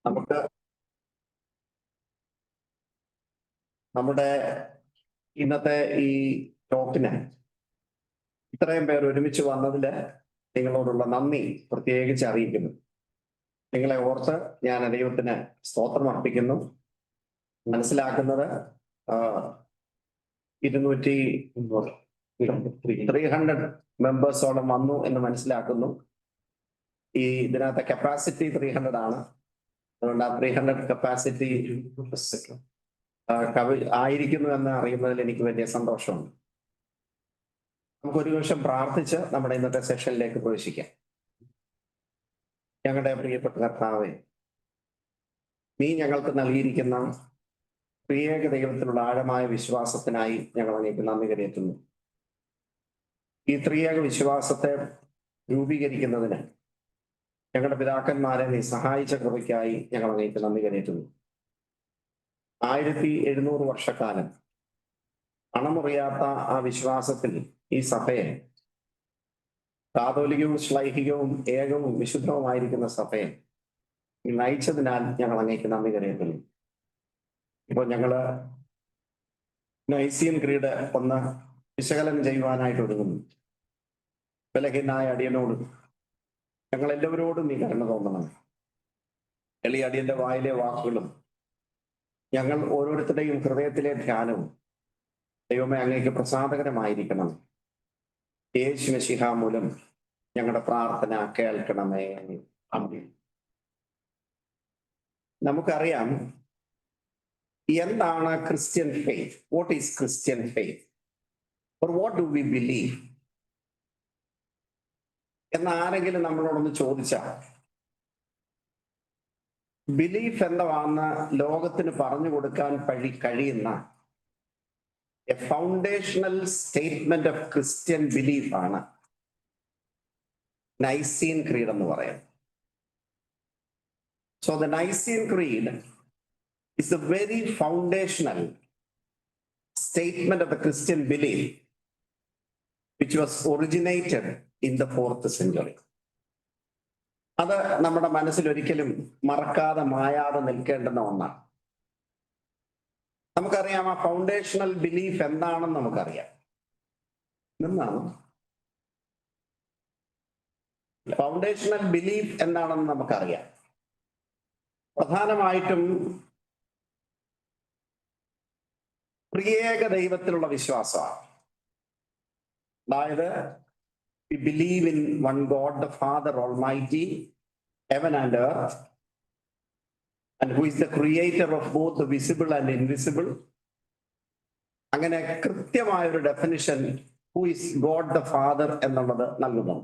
നമുക്ക് നമ്മുടെ ഇന്നത്തെ ഈ ടോക്കിന് ഇത്രയും പേർ ഒരുമിച്ച് വന്നതിൽ നിങ്ങളോടുള്ള നന്ദി പ്രത്യേകിച്ച് അറിയിക്കുന്നു. നിങ്ങളെ ഓർത്ത് ഞാൻ ദൈവത്തിന് സ്തോത്രം അർപ്പിക്കുന്നു. മനസ്സിലാക്കുന്നത് 300 മെമ്പേഴ്സോളം വന്നു എന്ന് മനസ്സിലാക്കുന്നു. ഈ ഇതിനകത്തെ കപ്പാസിറ്റി 300 ആണ്. അതുകൊണ്ട് ആ 300 കപ്പാസിറ്റി ആയിരിക്കുന്നു എന്ന് അറിയുന്നതിൽ എനിക്ക് വലിയ സന്തോഷമുണ്ട്. നമുക്കൊരു നിമിഷം പ്രാർത്ഥിച്ച് നമ്മുടെ ഇന്നത്തെ സെഷനിലേക്ക് പ്രവേശിക്കാം. ഞങ്ങളുടെ പ്രിയപ്പെട്ട കർത്താവേ, നീ ഞങ്ങൾക്ക് നൽകിയിരിക്കുന്ന പ്രിയേക ദൈവത്തിലുള്ള ആഴമായ വിശ്വാസത്തിനായി ഞങ്ങൾ അങ്ങേക്ക് നന്ദി കരയറ്റുന്നു. ഈ ത്രിയേക വിശ്വാസത്തെ രൂപീകരിക്കുന്നതിന് ഞങ്ങളുടെ പിതാക്കന്മാരെ നീ സഹായിച്ച കൃപയ്ക്കായി ഞങ്ങൾ അങ്ങേക്ക് നന്ദി കരയറ്റുന്നു. 1700 വർഷക്കാലം അണമുറിയാത്ത ആ വിശ്വാസത്തിൽ ഈ സഭയെ, കാതോലികവും ശ്ലൈഹികവും ഏകവും വിശുദ്ധവുമായിരിക്കുന്ന സഭയെ നയിച്ചതിനാൽ ഞങ്ങൾ അങ്ങേക്ക് നന്ദി കരയറ്റുന്നു. ഇപ്പോൾ ഞങ്ങള് നൈസിയൻ ക്രീഡ് ഒന്ന് വിശകലനം ചെയ്യുവാനായിട്ട് ഒരുങ്ങുന്നു. ബലഹീനായ അടിയനോട് ഞങ്ങൾ എല്ലാവരോടും നീ കരുണ തോന്നണം. എളിയ അടിയന്റെ വായിലെ വാക്കുകളും ഞങ്ങൾ ഓരോരുത്തരുടെയും ഹൃദയത്തിലെ ധ്യാനവും ദൈവമേ അങ്ങേക്ക് പ്രസാദകരമായിരിക്കണം. യേശു മിശിഹാ മൂലം ഞങ്ങളുടെ പ്രാർത്ഥന കേൾക്കണമേ. ആമേൻ. നമുക്കറിയാം എന്താണ് Christian faith. What is Christian faith or what do we believe എന്ന് ആരെങ്കിലും നമ്മളോടൊന്ന് ചോദിച്ചാൽ ബിലീഫ് എന്താണെന്ന് ലോകത്തിന് പറഞ്ഞു കൊടുക്കാൻ കഴിയുന്ന a foundational statement of Christian belief ആണ് നൈസിയൻ ക്രീഡ് എന്ന് പറയുന്നത്. So the Nicene creed is the very foundational statement of the Christian belief which was originated in the 4th century. അത് നമ്മുടെ മനസ്സിൽ ഒരിക്കലും മറക്കാതെ മായാതെ നിൽക്കേണ്ടുന്ന ഒന്നാണ്. നമുക്കറിയാം ആ ഫൗണ്ടേഷണൽ ബിലീഫ് എന്താണെന്ന് നമുക്കറിയാം. എന്താണ് ഫൗണ്ടേഷണൽ ബിലീഫ് എന്താണെന്ന് നമുക്കറിയാം. പ്രധാനമായിട്ടും പ്രിയേക ദൈവത്തിലുള്ള വിശ്വാസമാണ്. അതായത് we believe in one God, the Father Almighty, heaven and earth, and who is the creator of both the visible and invisible. അങ്ങനെ കൃത്യമായ ഒരു definition who is God the Father എന്നുള്ളത് നൽകുന്നു.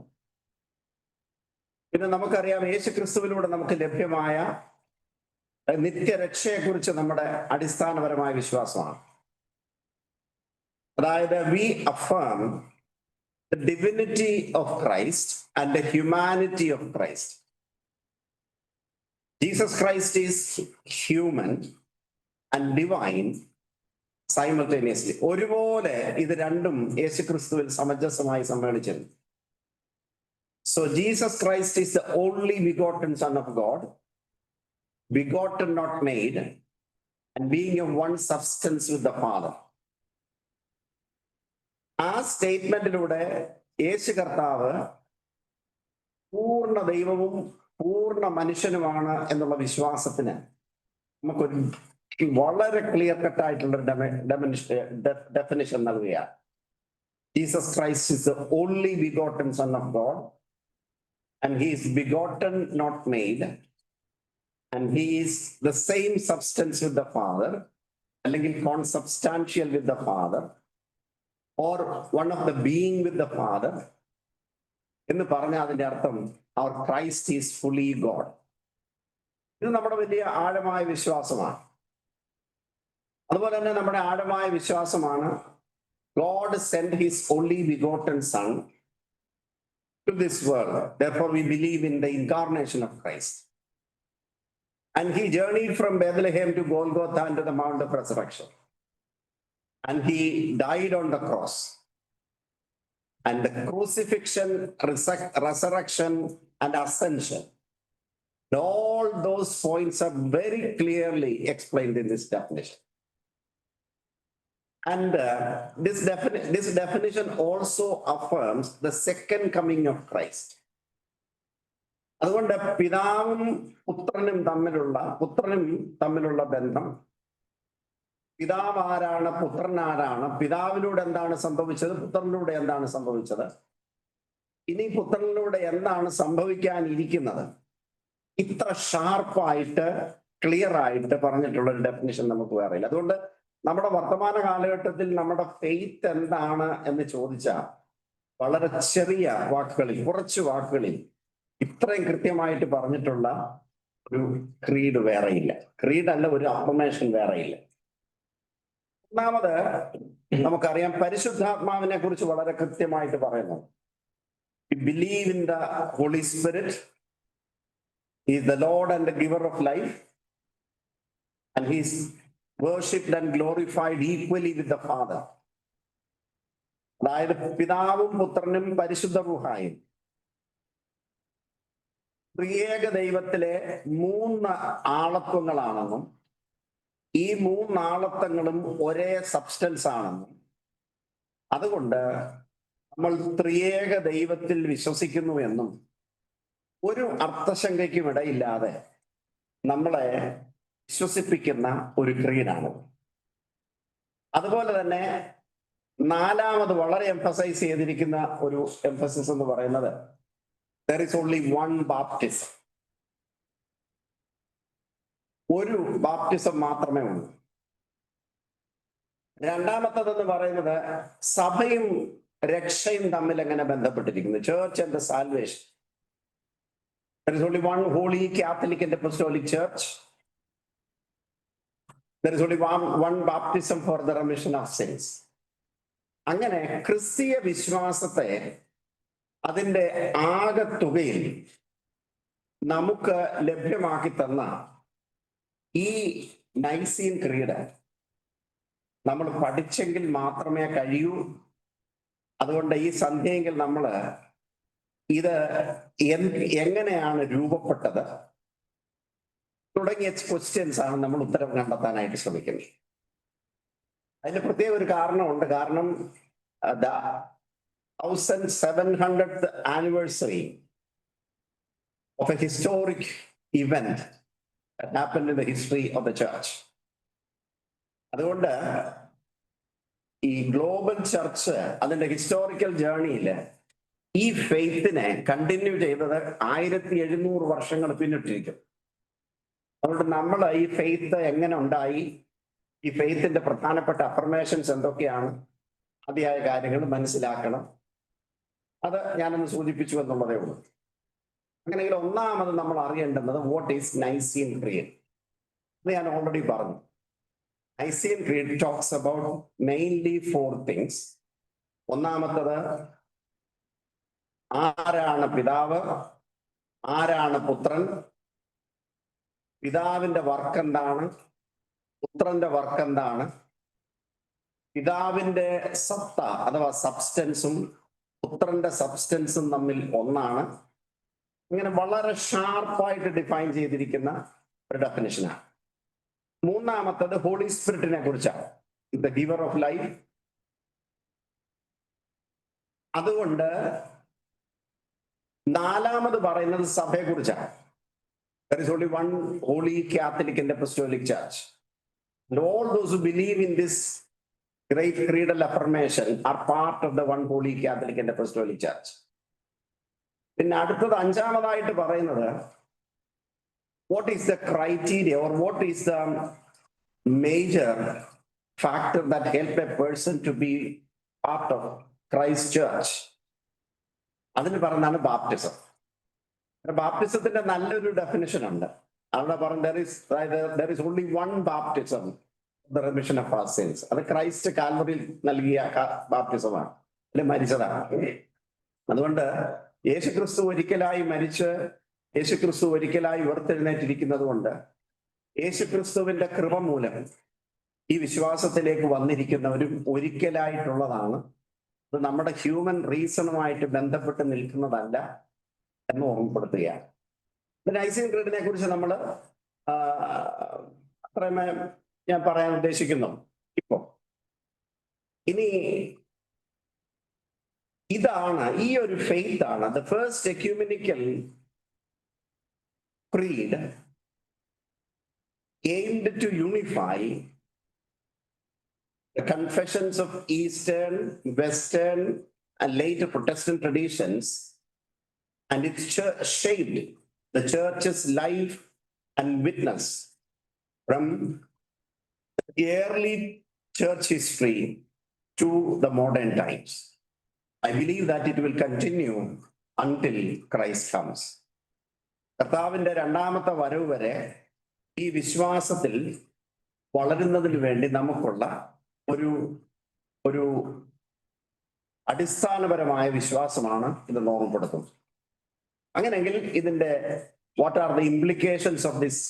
പിന്നെ നമുക്കറിയാം യേശു ക്രിസ്തുവിലൂടെ നമുക്ക് ലഭ്യമായ നിത്യരക്ഷയെക്കുറിച്ച് നമ്മുടെ അടിസ്ഥാനപരമായ വിശ്വാസമാണ്. അതായത് we affirm the divinity of Christ and the humanity of Christ. Jesus Christ is human and divine simultaneously. ഒരുപോലെ ഇത് രണ്ടും യേശു ക്രിസ്തുവിൽ സമഞ്ജസമായി സമ്മേളിച്ചിരുന്നു. So Jesus Christ is the only begotten Son of God, begotten not made, and being of one substance with the Father. ആ സ്റ്റേറ്റ്മെന്റിലൂടെ യേശു കർത്താവ് പൂർണ്ണ ദൈവവും പൂർണ്ണ മനുഷ്യനുമാണ് എന്നുള്ള വിശ്വാസത്തിന് നമുക്കൊരു വളരെ ക്ലിയർ കട്ടായിട്ടുള്ള ഡെഫിനിഷൻ നൽകുകയാണ്. Jesus Christ is the only begotten son of God and he is begotten not made and he is the same substance with the father, അല്ലെങ്കിൽ consubstantial with the father, or one of the being with the Father എന്ന് പറഞ്ഞാൽ അതിന്റെ അർത്ഥം our Christ is fully God. ഇത് നമ്മുടെ വലിയ ആഴമായ വിശ്വാസമാണ്. അതുപോലെ തന്നെ നമ്മുടെ ആഴമായ വിശ്വാസമാണ് God sent his only begotten Son to this world. Therefore we believe in the incarnation of Christ. And he journeyed from Bethlehem to Golgotha and to the Mount of Resurrection. And he died on the cross. And the crucifixion, resurrection, and ascension All those points are very clearly explained in this definition. And this definition also affirms the second coming of Christ. അതുകൊണ്ട് പിതാവും പുത്രനും തമ്മിലുള്ള ബന്ധം, പിതാവ് ആരാണ്, പുത്രൻ ആരാണ്, പിതാവിലൂടെ എന്താണ് സംഭവിച്ചത്, പുത്രനിലൂടെ എന്താണ് സംഭവിച്ചത്, ഇനി പുത്രനിലൂടെ എന്താണ് സംഭവിക്കാനിരിക്കുന്നത്, ഇത്ര ഷാർപ്പായിട്ട് ക്ലിയർ ആയിട്ട് പറഞ്ഞിട്ടുള്ള ഒരു ഡെഫിനിഷൻ നമുക്ക് വേറെ ഇല്ല. അതുകൊണ്ട് നമ്മുടെ വർത്തമാന കാലഘട്ടത്തിൽ നമ്മുടെ ഫെയ്ത്ത് എന്താണ് എന്ന് ചോദിച്ചാൽ വളരെ ചെറിയ വാക്കുകളിൽ, കുറച്ച് വാക്കുകളിൽ ഇത്രയും കൃത്യമായിട്ട് പറഞ്ഞിട്ടുള്ള ഒരു ക്രീഡ് വേറെയില്ല. ക്രീഡ് അല്ല, ഒരു അഫർമേഷൻ വേറെയില്ല. ഒന്നാമത് നമുക്കറിയാം, പരിശുദ്ധാത്മാവിനെ കുറിച്ച് വളരെ കൃത്യമായിട്ട് പറയുന്നു. Believe in the Holy Spirit is the Lord and the giver of life and he's worshipped and glorified equally with the Father. അതായത് പിതാവും പുത്രനും പരിശുദ്ധ റൂഹായും ത്രിയേക ദൈവത്തിലെ 3 ആളത്വങ്ങളാണെന്നും ഈ 3 ആളത്വങ്ങളും ഒരേ സബ്സ്റ്റൻസ് ആണെന്നും, അതുകൊണ്ട് നമ്മൾ ത്രിയേക ദൈവത്തിൽ വിശ്വസിക്കുന്നു എന്നും ഒരു അർത്ഥശങ്കയ്ക്കും ഇടയില്ലാതെ നമ്മളെ വിശ്വസിപ്പിക്കുന്ന ഒരു ക്രീഡാണ്. അതുപോലെ തന്നെ നാലാമത് വളരെ എംഫസൈസ് ചെയ്തിരിക്കുന്ന ഒരു എംഫസിസ് എന്ന് പറയുന്നത് there is only one baptism. ഒരു ബാപ്റ്റിസം മാത്രമേ ഉള്ളൂ. രണ്ടാമത്തതെന്ന് പറയുന്നത് സഭയും രക്ഷയും തമ്മിൽ എങ്ങനെ ബന്ധപ്പെട്ടിരിക്കുന്നു, church and salvation. There is only one holy Catholic and Apostolic Church. There is only one baptism for the remission of sins. അങ്ങനെ ക്രിസ്തീയ വിശ്വാസത്തെ അതിൻ്റെ ആകത്തുകയിൽ നമുക്ക് ലഭ്യമാക്കി തന്ന ഈ നൈസീൻ ക്രീഡ് നമ്മൾ പഠിച്ചെങ്കിൽ മാത്രമേ കഴിയൂ. അതുകൊണ്ട് ഈ സന്ധ്യയെങ്കിൽ നമ്മൾ ഇത് എങ്ങനെയാണ് രൂപപ്പെട്ടത് തുടങ്ങിയ ക്വസ്റ്റ്യൻസ് ആണ് നമ്മൾ ഉത്തരം കണ്ടെത്താനായിട്ട് ശ്രമിക്കുന്നത്. അതിന് പ്രത്യേക ഒരു കാരണമുണ്ട്. കാരണം 1700th anniversary of a historic event that happened in the history of the church. അതുകൊണ്ട് ഈ ഗ്ലോബൽ ചർച്ച് അതിന്റെ ഹിസ്റ്റോറിക്കൽ ജേർണിയിൽ ഈ ഫെയ്ത്തിനെ കണ്ടിന്യൂ ചെയ്തത് 1700 വർഷങ്ങൾ പിന്നിട്ടിരിക്കും. അതുകൊണ്ട് നമ്മൾ ഈ ഫെയ്ത്ത് എങ്ങനെ ഉണ്ടായി, ഈ ഫെയ്ത്തിന്റെ പ്രധാനപ്പെട്ട അഫർമേഷൻസ് എന്തൊക്കെയാണ്, അതിയായ കാര്യങ്ങൾ മനസ്സിലാക്കണം. അത് ഞാനൊന്ന് സൂചിപ്പിച്ചു എന്നുള്ളതേ ഉള്ളൂ. അങ്ങനെയെങ്കിൽ ഒന്നാമത് നമ്മൾ അറിയേണ്ടുന്നത് വാട്ട് ഈസ് നൈസീൻ ക്രീഡ്. അത് ഞാൻ ഓൾറെഡി പറഞ്ഞു. Nicene creed talks about mainly 4 things. ഒന്നാമത്തത് ആരാണ് പിതാവ്, ആരാണ് പുത്രൻ, പിതാവിന്റെ വർക്ക് എന്താണ്, പുത്രന്റെ വർക്ക് എന്താണ്, പിതാവിന്റെ സത്ത അഥവാ സബ്സ്റ്റൻസും പുത്രന്റെ സബ്സ്റ്റൻസും തമ്മിൽ ഒന്നാണ്. ഇങ്ങനെ വളരെ ഷാർപ്പായിട്ട് ഡിഫൈൻ ചെയ്തിരിക്കുന്ന ഒരു ഡെഫിനിഷനാണ്. മൂന്നാമത്തത് ഹോളി സ്പിരിറ്റിനെ കുറിച്ചാണ്, ദ ഗിവർ ഓഫ് ലൈഫ്. അതുകൊണ്ട് നാലാമത് പറയുന്നത് സഭയെ കുറിച്ചാണ്. There is only one holy Catholic and Apostolic Church. And all those who believe in this great creedal affirmation are part of the one holy Catholic and Apostolic Church. പിന്നെ അടുത്തത് അഞ്ചാമതായിട്ട് പറയുന്നത് what is the criteria or what is the major factor that help a person to be part of Christ Church. അതിന് പറഞ്ഞാണ് baptism. ബാപ്റ്റിസത്തിന്റെ നല്ലൊരു definition ഉണ്ട്. അവിടെ പറഞ്ഞ there is only one baptism, the remission of our sins. അത് Christ കാൽവറിയിൽ നൽകിയ ബാപ്റ്റിസമാണ്, അല്ലെ മരിച്ചതാണ്. അതുകൊണ്ട് യേശുക്രിസ്തു ഒരിക്കലായി മരിച്ച് യേശുക്രിസ്തു ഒരിക്കലായി ഉയർത്തെഴുന്നേറ്റിരിക്കുന്നത് കൊണ്ട് യേശുക്രിസ്തുവിന്റെ കൃപ മൂലം ഈ വിശ്വാസത്തിലേക്ക് വന്നിരിക്കുന്നവരും ഒരിക്കലായിട്ടുള്ളതാണ്. അത് നമ്മുടെ ഹ്യൂമൻ റീസണുമായിട്ട് ബന്ധപ്പെട്ട് നിൽക്കുന്നതല്ല എന്ന് ഓർമ്മപ്പെടുത്തുകയാണ്. നൈസിൻ ക്രീഡിനെ കുറിച്ച് നമ്മൾ അത്രമേ ഞാൻ പറയാൻ ഉദ്ദേശിക്കുന്നു. ഇപ്പോ ഇനി ഇതാണ്, ഈ ഒരു ഫെയ്ത്ത് ആണ് the first ecumenical creed aimed to unify the confessions of Eastern, Western, and later Protestant traditions, and it shaped the church's life and witness from the early church history to the modern times. I believe that it will continue until Christ comes. കർത്താവിന്റെ രണ്ടാമത്തെ വരവ് വരെ ഈ വിശ്വാസത്തിൽ വളരുന്നതിന് വേണ്ടി നമുക്കുള്ള ഒരു ഒരു അടിസ്ഥാനപരമായ വിശ്വാസമാണ് ഇത് ഓർമ്മപ്പെടുത്തുന്നത്. അങ്ങനെയെങ്കിൽ ഇതിന്റെ what are the implications of this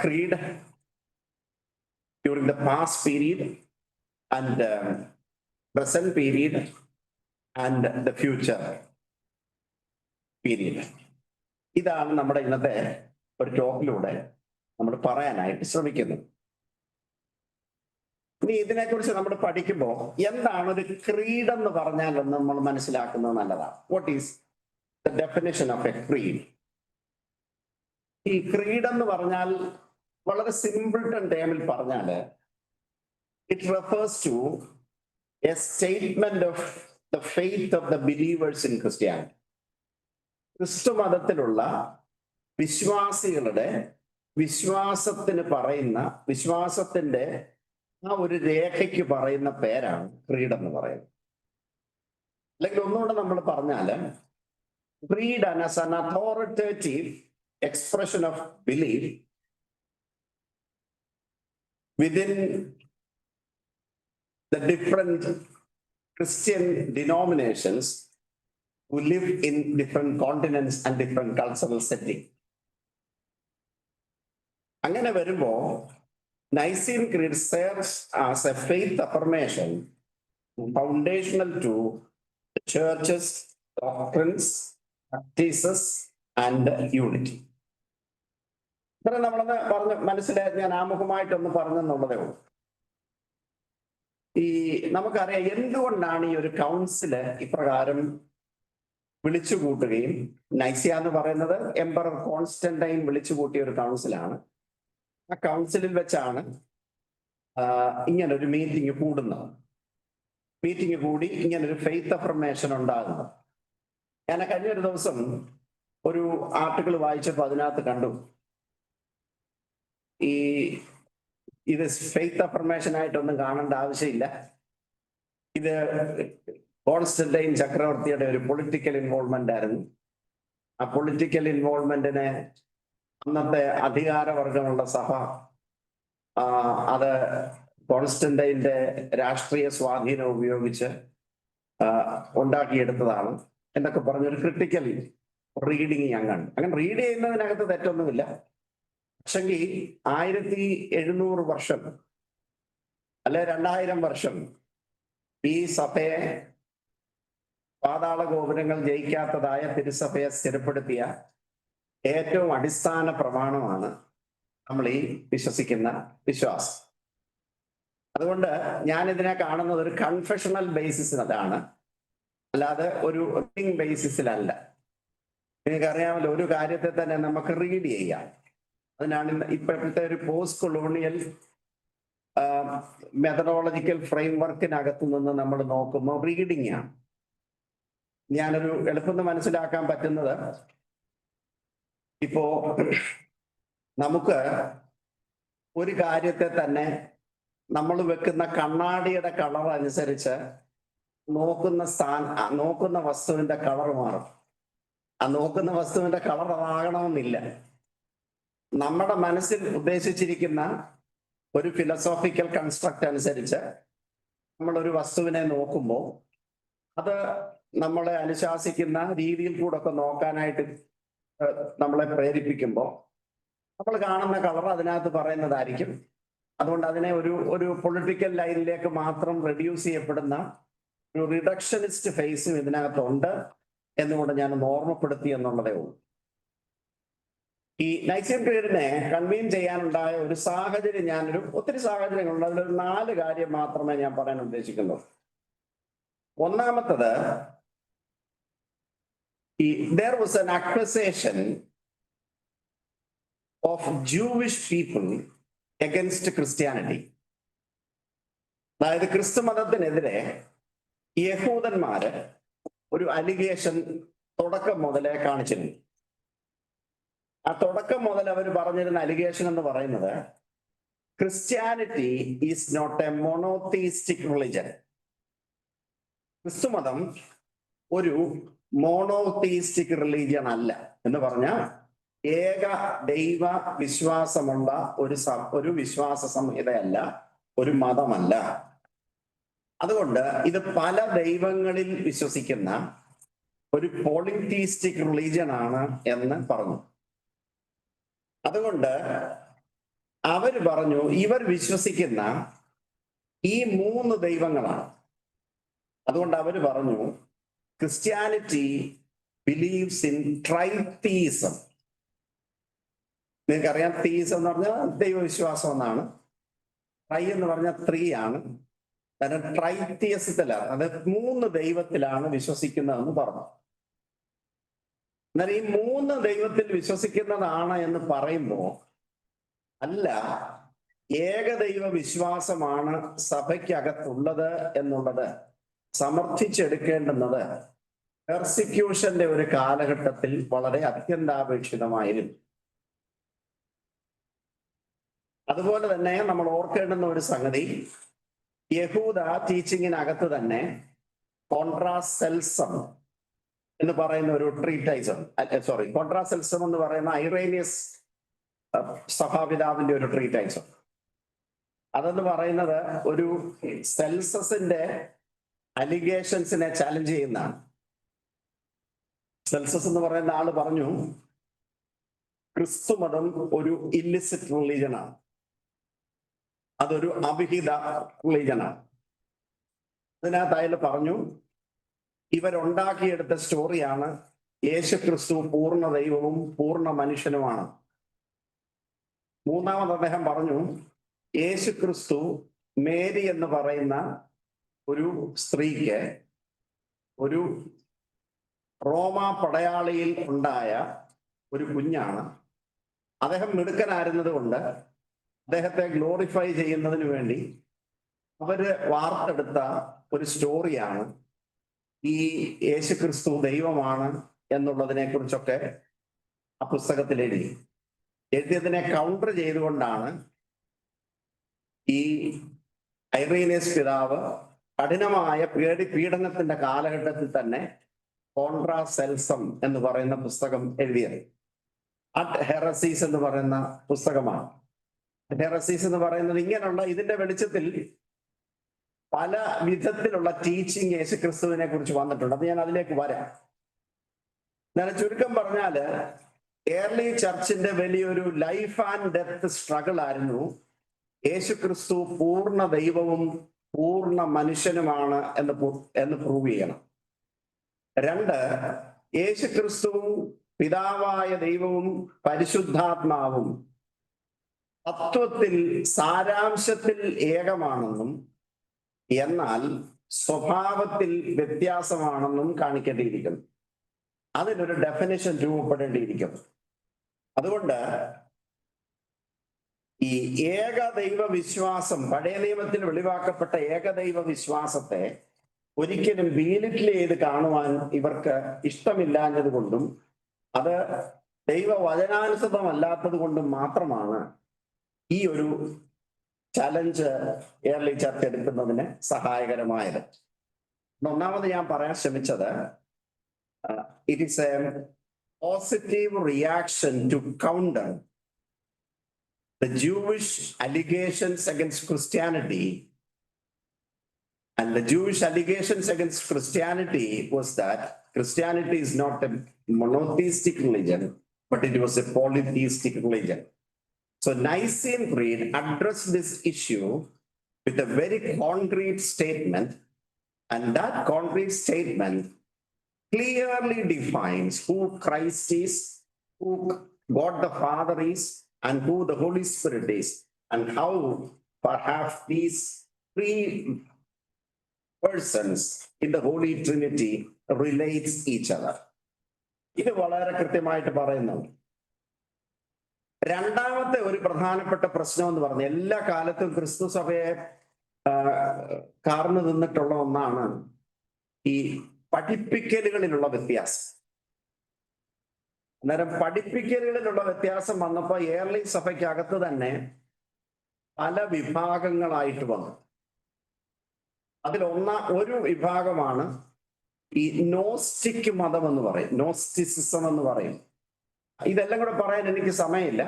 creed during the past period and present period and the future period? ഇതാണ് നമ്മുടെ ഇന്നത്തെ ഒരു ടോക്കിലൂടെ നമ്മൾ പറയാനായിട്ട് ശ്രമിക്കുന്നത്. ഇനി ഇതിനെക്കുറിച്ച് നമ്മൾ പഠിക്കുമ്പോൾ എന്താണ് ഒരു ക്രീഡ് എന്ന് പറഞ്ഞാൽ എന്ന് നമ്മൾ മനസ്സിലാക്കുന്നത് നല്ലതാണ്. What is the definition of a creed? ഈ ക്രീഡ് എന്ന് പറഞ്ഞാൽ വളരെ സിമ്പിൾ ടേമിൽ പറഞ്ഞാൽ it refers to a statement of the faith of the believers in Christianity. ക്രിസ്തു മതത്തിലുള്ള വിശ്വാസികളുടെ വിശ്വാസത്തിന് പറയുന്ന, വിശ്വാസത്തിന്റെ ആ ഒരു രേഖയ്ക്ക് പറയുന്ന പേരാണ് ക്രീഡ് എന്ന് പറയുന്നത്. അല്ലെങ്കിൽ ഒന്നുകൂടെ നമ്മൾ പറഞ്ഞാൽ creed as an authoritative expression of belief within the different Christian denominations who live in different continents and different cultural settings. അങ്ങനെ വരുമ്പോ Nicene Creed serves as a faith affirmation foundational to the church's doctrines, practices and unity. ഇത്ര നമ്മളൊന്ന് പറഞ്ഞ് മനസ്സിലായത് ഞാൻ ആമുഖമായിട്ടൊന്ന് പറഞ്ഞെന്നുള്ളതേ ഉള്ളൂ. ഈ നമുക്കറിയാം എന്തുകൊണ്ടാണ് ഈ ഒരു കൗൺസില് ഇപ്രകാരം വിളിച്ചു കൂട്ടുകയും, നൈസിയ എന്ന് പറയുന്നത് എംപറർ കോൺസ്റ്റന്റൈൻ വിളിച്ചു കൂട്ടിയ ഒരു കൗൺസിലാണ്. ആ കൗൺസിലിൽ വെച്ചാണ് ഇങ്ങനൊരു മീറ്റിംഗ് കൂടുന്നത്. മീറ്റിംഗ് കൂടി ഇങ്ങനൊരു ഫെയ്ത്ത് അഫർമേഷൻ ഉണ്ടാകുന്നത്. ഞാൻ കഴിഞ്ഞൊരു ദിവസം ഒരു ആർട്ടിക്കിൾ വായിച്ചപ്പോൾ അതിനകത്ത് കണ്ടു, ഈ ഇത് ഫെയ്ത്ത് അഫർമേഷൻ ആയിട്ടൊന്നും കാണേണ്ട ആവശ്യമില്ല, ഇത് കോൺസ്റ്റന്റൈൻ ചക്രവർത്തിയുടെ ഒരു പൊളിറ്റിക്കൽ ഇൻവോൾവ്മെന്റ് ആയിരുന്നു. ആ പൊളിറ്റിക്കൽ ഇൻവോൾവ്മെന്റിനെ അന്നത്തെ അധികാരവർഗമുള്ള സഭ അത് കോൺസ്റ്റന്റൈന്റെ രാഷ്ട്രീയ സ്വാധീനം ഉപയോഗിച്ച് ഉണ്ടാക്കിയെടുത്തതാണ് എന്നൊക്കെ പറഞ്ഞൊരു ക്രിട്ടിക്കൽ റീഡിങ് ഞാൻ കണ്ടു. അങ്ങനെ റീഡ് ചെയ്യുന്നതിനകത്ത് തെറ്റൊന്നുമില്ല. പക്ഷെങ്കിൽ 1700 വർഷം അല്ലെ 2000 വർഷം ഈ സഭയെ, പാതാള ഗോപുരങ്ങൾ ജയിക്കാത്തതായ തിരുസഭയെ സ്ഥിരപ്പെടുത്തിയ ഏറ്റവും അടിസ്ഥാന പ്രമാണമാണ് നമ്മൾ ഈ വിശ്വസിക്കുന്ന വിശ്വാസം. അതുകൊണ്ട് ഞാൻ ഇതിനെ കാണുന്നത് ഒരു കൺഫെഷണൽ ബേസിസിലാണ്, അല്ലാതെ ഒരു റീഡിംഗ് ബേസിസിലല്ല. നിങ്ങൾക്കറിയാമല്ലോ, ഒരു കാര്യത്തെ തന്നെ നമുക്ക് റീഡ് ചെയ്യാം. അതിനാണ് ഇപ്പോഴത്തെ ഒരു പോസ്റ്റ് കൊളോണിയൽ മെത്തഡോളജിക്കൽ ഫ്രെയിംവർക്കിനകത്ത് നിന്ന് നമ്മൾ നോക്കുമ്പോൾ റീഡിംഗ് ആണ്. ഞാനൊരു എളുപ്പം മനസ്സിലാക്കാൻ പറ്റുന്നത്, ഇപ്പോ നമുക്ക് ഒരു കാര്യത്തെ തന്നെ നമ്മൾ വെക്കുന്ന കണ്ണാടിയുടെ കളർ അനുസരിച്ച് നോക്കുന്ന വസ്തുവിന്റെ കളർ മാറും. ആ നോക്കുന്ന വസ്തുവിന്റെ കളർ അതാകണമെന്നില്ല. നമ്മുടെ മനസ്സിൽ ഉദ്ദേശിച്ചിരിക്കുന്ന ഒരു ഫിലോസോഫിക്കൽ കൺസ്ട്രക്റ്റ് അനുസരിച്ച് നമ്മൾ ഒരു വസ്തുവിനെ നോക്കുമ്പോൾ അത് നമ്മളെ അനുശാസിക്കുന്ന രീതിയിൽ കൂടെ ഒക്കെ നോക്കാനായിട്ട് നമ്മളെ പ്രേരിപ്പിക്കുമ്പോൾ നമ്മൾ കാണുന്ന കളർ അതിനകത്ത് പറയുന്നതായിരിക്കും. അതുകൊണ്ട് അതിനെ ഒരു പൊളിറ്റിക്കൽ ലൈനിലേക്ക് മാത്രം റെഡ്യൂസ് ചെയ്യപ്പെടുന്ന ഒരു റിഡക്ഷനിസ്റ്റ് ഫേസും ഇതിനകത്തുണ്ട് എന്നുകൊണ്ട് ഞാൻ ഓർമ്മപ്പെടുത്തി എന്നുള്ളതേ ഉള്ളൂ. ഈ നൈസിയൻ ക്രീഡിനെ കൺവീൻ ചെയ്യാനുണ്ടായ ഒരു സാഹചര്യം ഒത്തിരി സാഹചര്യങ്ങളുണ്ട്. അതിലൊരു 4 കാര്യം മാത്രമേ ഞാൻ പറയാൻ ഉദ്ദേശിക്കുന്നുള്ളൂ. ഒന്നാമത്തത്, there was an accusation of Jewish people against Christianity. അതായത് ക്രിസ്തു മതത്തിനെതിരെ യഹൂദന്മാര് ഒരു അലിഗേഷൻ തുടക്കം മുതലേ കാണിച്ചിരുന്നു. ആ തുടക്കം മുതൽ അവർ പറഞ്ഞിരുന്ന അലിഗേഷൻ എന്ന് പറയുന്നത്, Christianity is not a monotheistic religion. ക്രിസ്തുമതം ഒരു മോണോതീസ്റ്റിക് റിലീജിയൻ അല്ല എന്ന് പറഞ്ഞാൽ ഏക ദൈവ വിശ്വാസമുള്ള ഒരു വിശ്വാസ സംഹിതയല്ല, ഒരു മതമല്ല. അതുകൊണ്ട് ഇത് പല ദൈവങ്ങളിൽ വിശ്വസിക്കുന്ന ഒരു പോളിതീസ്റ്റിക് റിലീജിയൻ ആണ് എന്ന് പറഞ്ഞു. അതുകൊണ്ട് അവര് പറഞ്ഞു ഇവർ വിശ്വസിക്കുന്ന ഈ 3 ദൈവങ്ങളാണ്. അതുകൊണ്ട് അവര് പറഞ്ഞു ക്രിസ്ത്യാനിറ്റി ബിലീവ്സ് ഇൻ ട്രൈതീസം. നിങ്ങൾക്കറിയാം, തീസം എന്ന് പറഞ്ഞാൽ ദൈവവിശ്വാസം എന്നാണ്. ട്രൈ എന്ന് പറഞ്ഞാൽ 3 ആണ്. ട്രൈതീസത്തിലാണ്, അത് 3 ദൈവത്തിലാണ് വിശ്വസിക്കുന്നതെന്ന് പറഞ്ഞു. എന്നാൽ ഈ 3 ദൈവത്തിൽ വിശ്വസിക്കുന്നതാണ് എന്ന് പറയുമ്പോൾ അല്ല, ഏകദൈവ വിശ്വാസമാണ് സഭയ്ക്കകത്തുള്ളത് എന്നുള്ളത് സമർത്ഥിച്ചെടുക്കേണ്ടുന്നത് പെർസിക്യൂഷന്റെ ഒരു കാലഘട്ടത്തിൽ വളരെ അത്യന്താപേക്ഷിതമായിരുന്നു. അതുപോലെ തന്നെ നമ്മൾ ഓർക്കേണ്ടുന്ന ഒരു സംഗതി, യഹൂദ ടീച്ചിങ്ങിനകത്ത് തന്നെ കോൺട്രാസെൽസം എന്ന് പറയുന്ന ഒരു ട്രീറ്റൈസം, കോൺട്രാസെൽസം എന്ന് പറയുന്ന ഐറേനിയസ് സഭാപിതാവിന്റെ ഒരു ട്രീറ്റൈസം. അതെന്ന് പറയുന്നത് ഒരു സെൽസസിന്റെ അലിഗേഷൻസിനെ ചാലഞ്ച് ചെയ്യുന്നതാണ്. സെൽസസ് എന്ന് പറയുന്ന ആള് പറഞ്ഞു ക്രിസ്തുമതം ഒരു ഇല്ലിസിറ്റ് റിലീജനാണ്, അതൊരു അവിഹിത റിലീജനാണ്. അതിനകത്ത് അയാൾ പറഞ്ഞു ഇവരുണ്ടാക്കിയെടുത്ത സ്റ്റോറിയാണ് യേശു ക്രിസ്തു പൂർണ്ണ ദൈവവും പൂർണ്ണ മനുഷ്യനുമാണ്. മൂന്നാമത് അദ്ദേഹം പറഞ്ഞു യേശു ക്രിസ്തു മേരി എന്ന് പറയുന്ന ഒരു സ്ത്രീക്ക് ഒരു റോമ പടയാളിയിൽ ഉണ്ടായ ഒരു കുഞ്ഞാണ്. അദ്ദേഹം മിടുക്കനായിരുന്നത് കൊണ്ട് അദ്ദേഹത്തെ ഗ്ലോറിഫൈ ചെയ്യുന്നതിന് വേണ്ടി അവര് വാർത്തെടുത്ത ഒരു സ്റ്റോറിയാണ് ഈ യേശു ക്രിസ്തു ദൈവമാണ് എന്നുള്ളതിനെ കുറിച്ചൊക്കെ ആ പുസ്തകത്തിൽ എഴുതിയതിനെ കൗണ്ടർ ചെയ്തുകൊണ്ടാണ് ഈ ഐറേനിയസ് പിതാവ് കഠിനമായ പീഡനത്തിന്റെ കാലഘട്ടത്തിൽ തന്നെ കോൺട്രാസെൽസം എന്ന് പറയുന്ന പുസ്തകം എഴുതിയത്. അറ്റ് ഹെറസീസ് എന്ന് പറയുന്ന പുസ്തകമാണ്. ഹെറസീസ് എന്ന് പറയുന്നത് ഇങ്ങനെയുള്ള ഇതിന്റെ വെളിച്ചത്തിൽ പല വിധത്തിലുള്ള ടീച്ചിങ് യേശുക്രിസ്തുവിനെ കുറിച്ച് വന്നിട്ടുണ്ട്. അത് ഞാൻ അതിലേക്ക് വരാം. ഞാൻ ചുരുക്കം പറഞ്ഞാല് ഏർലി ചർച്ചിന്റെ വലിയൊരു ലൈഫ് ആൻഡ് ഡെത്ത് സ്ട്രഗിൾ ആയിരുന്നു യേശുക്രിസ്തു പൂർണ്ണ ദൈവവും പൂർണ്ണ മനുഷ്യനുമാണ് എന്ന് പ്രൂവ് ചെയ്യണം. 2, യേശുക്രിസ്തുവും പിതാവായ ദൈവവും പരിശുദ്ധാത്മാവും തത്വത്തിൽ സാരാംശത്തിൽ ഏകമാണെന്നും എന്നാൽ സ്വഭാവത്തിൽ വ്യത്യാസമാണെന്നും കാണിക്കേണ്ടിയിരിക്കുന്നു. അതിനൊരു ഡെഫിനിഷൻ രൂപപ്പെടേണ്ടിയിരിക്കുന്നു. അതുകൊണ്ട് ഈ ഏകദൈവ വിശ്വാസം, പഴയ നിയമത്തിൽ വെളിവാക്കപ്പെട്ട ഏകദൈവ വിശ്വാസത്തെ ഒരിക്കലും ബീലിറ്റിൽ ചെയ്ത് കാണുവാൻ ഇവർക്ക് ഇഷ്ടമില്ലാഞ്ഞത് കൊണ്ടും അത് ദൈവവചനാനുസൃതമല്ലാത്തത് കൊണ്ടും മാത്രമാണ് ഈ ഒരു ചലഞ്ച് ഏർലി ചർച്ച എടുക്കുന്നതിന് സഹായകരമായത്. ഒന്നാമത് ഞാൻ പറയാൻ ശ്രമിച്ചത് it is a positive reaction to counter the Jewish allegations against Christianity. And the Jewish allegations against Christianity was that Christianity is not a monotheistic religion, but it was a polytheistic religion. So Nicene Creed addressed this issue with a very concrete statement, and that concrete statement clearly defines who Christ is, who God the Father is, and who the Holy Spirit is, and how perhaps these three persons in the Holy Trinity relates each other. ഇത് വളരെ കൃത്യമായിട്ട് പറയുന്നുണ്ട്. രണ്ടാമത്തെ ഒരു പ്രധാനപ്പെട്ട പ്രശ്നം എന്ന് പറഞ്ഞ എല്ലാ കാലത്തും ക്രിസ്തു സഭയെ കാർന്നു നിന്നിട്ടുള്ള ഒന്നാണ് ഈ പഠിപ്പിക്കലുകളിലുള്ള വ്യത്യാസം. അന്നേരം പഠിപ്പിക്കലുകളിലുള്ള വ്യത്യാസം വന്നപ്പോൾ ഏർലി സഭയ്ക്കകത്ത് തന്നെ പല വിഭാഗങ്ങളായിട്ട് വന്നു. അതിൽ ഒരു വിഭാഗമാണ് ഈ നോസ്റ്റിക് മതം എന്ന് പറയും, നോസ്റ്റിസിസം എന്ന് പറയും. ഇതെല്ലാം കൂടെ പറയാൻ എനിക്ക് സമയമില്ല.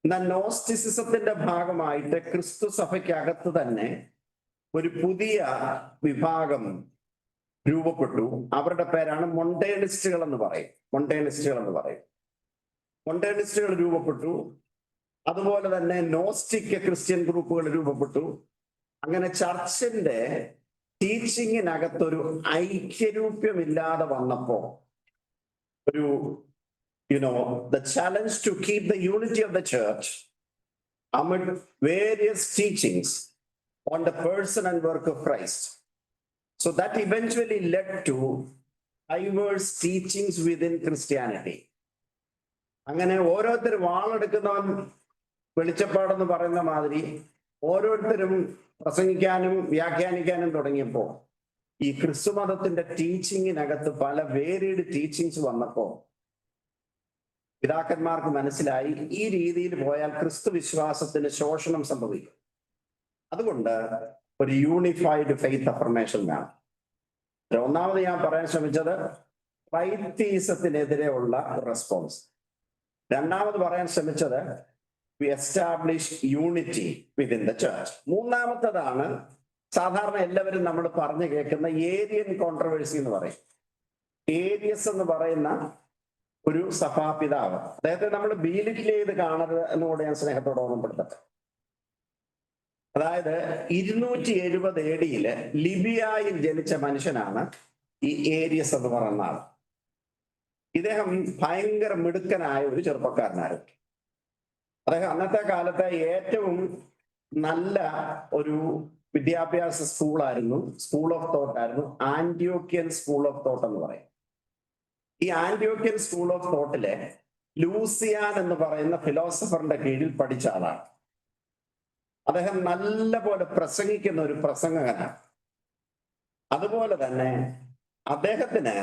എന്നാൽ നോസ്റ്റിസിസത്തിന്റെ ഭാഗമായിട്ട് ക്രിസ്തു സഭയ്ക്കകത്ത് തന്നെ ഒരു പുതിയ വിഭാഗം രൂപപ്പെട്ടു. അവരുടെ പേരാണ് മൊണ്ടേണിസ്റ്റുകൾ എന്ന് പറയും. മൊണ്ടേണിസ്റ്റുകൾ രൂപപ്പെട്ടു. അതുപോലെ തന്നെ നോസ്റ്റിക് ക്രിസ്ത്യൻ ഗ്രൂപ്പുകൾ രൂപപ്പെട്ടു. അങ്ങനെ ചർച്ചിന്റെ ടീച്ചിങ്ങിനകത്തൊരു ഐക്യരൂപ്യമില്ലാതെ വന്നപ്പോ ഒരു the challenge to keep the unity of the church amid various teachings on the person and work of Christ. So that eventually led to diverse teachings within Christianity. അങ്ങനെ ഓരോരുത്തരും വാളെടുക്കുന്നവൻ വെളിച്ചപ്പാടെന്ന് പറയുന്ന മാതിരി ഓരോരുത്തരും പ്രസംഗിക്കാനും വ്യാഖ്യാനിക്കാനും തുടങ്ങിയപ്പോൾ ഈ ക്രിസ്തുമതത്തിന്റെ ടീച്ചിങ്ങിനകത്ത് പല വേരിയഡ് ടീച്ചിങ്സ് വന്നപ്പോൾ പിതാക്കന്മാർക്ക് മനസ്സിലായി ഈ രീതിയിൽ പോയാൽ ക്രിസ്തു വിശ്വാസത്തിന് ശോഷണം സംഭവിക്കും. അതുകൊണ്ട് ഒരു യൂണിഫൈഡ് ഫെയ്ത്ത് അഫർമേഷൻ വേണം. ഒന്നാമത് ഞാൻ പറയാൻ ശ്രമിച്ചത് ട്രൈത്തീസത്തിനെതിരെയുള്ള റെസ്പോൺസ്. രണ്ടാമത് പറയാൻ ശ്രമിച്ചത് we establish unity within the church. മൂന്നാമത്തതാണ് സാധാരണ എല്ലാവരും നമ്മൾ പറഞ്ഞു കേൾക്കുന്ന ഏരിയൻ കോൺട്രവേഴ്സി എന്ന് പറയും. ഏരിയസ് എന്ന് പറയുന്ന ഒരു സഭാപിതാവ്, അദ്ദേഹത്തെ നമ്മൾ ബീലിറ്റിൽ ചെയ്ത് കാണരുത് എന്നുകൂടെ ഞാൻ സ്നേഹത്തോടെ ഓർമ്മപ്പെടുത്തട്ടെ. അതായത് 270 AD ലിബിയയിൽ ജനിച്ച മനുഷ്യനാണ് ഈ ഏരിയസ് എന്ന് പറയുന്ന ആൾ. ഇദ്ദേഹം ഭയങ്കര മിടുക്കനായ ഒരു ചെറുപ്പക്കാരനായിരുന്നു. അദ്ദേഹം അന്നത്തെ കാലത്തെ ഏറ്റവും നല്ല ഒരു വിദ്യാഭ്യാസ സ്കൂളായിരുന്നു, സ്കൂൾ ഓഫ് തോട്ട് ആയിരുന്നു ആന്റിയോക്യൻ സ്കൂൾ ഓഫ് തോട്ട് എന്ന് പറയും. ഈ ആന്റിയോക്യൻ സ്കൂൾ ഓഫ് തോട്ടിലെ ലൂസിയാൻ എന്ന് പറയുന്ന ഫിലോസഫറിന്റെ കീഴിൽ പഠിച്ച ആളാണ്. അദ്ദേഹം നല്ല പോലെ പ്രസംഗിക്കുന്ന ഒരു പ്രസംഗകനാണ്. അതുപോലെ തന്നെ അദ്ദേഹത്തിന്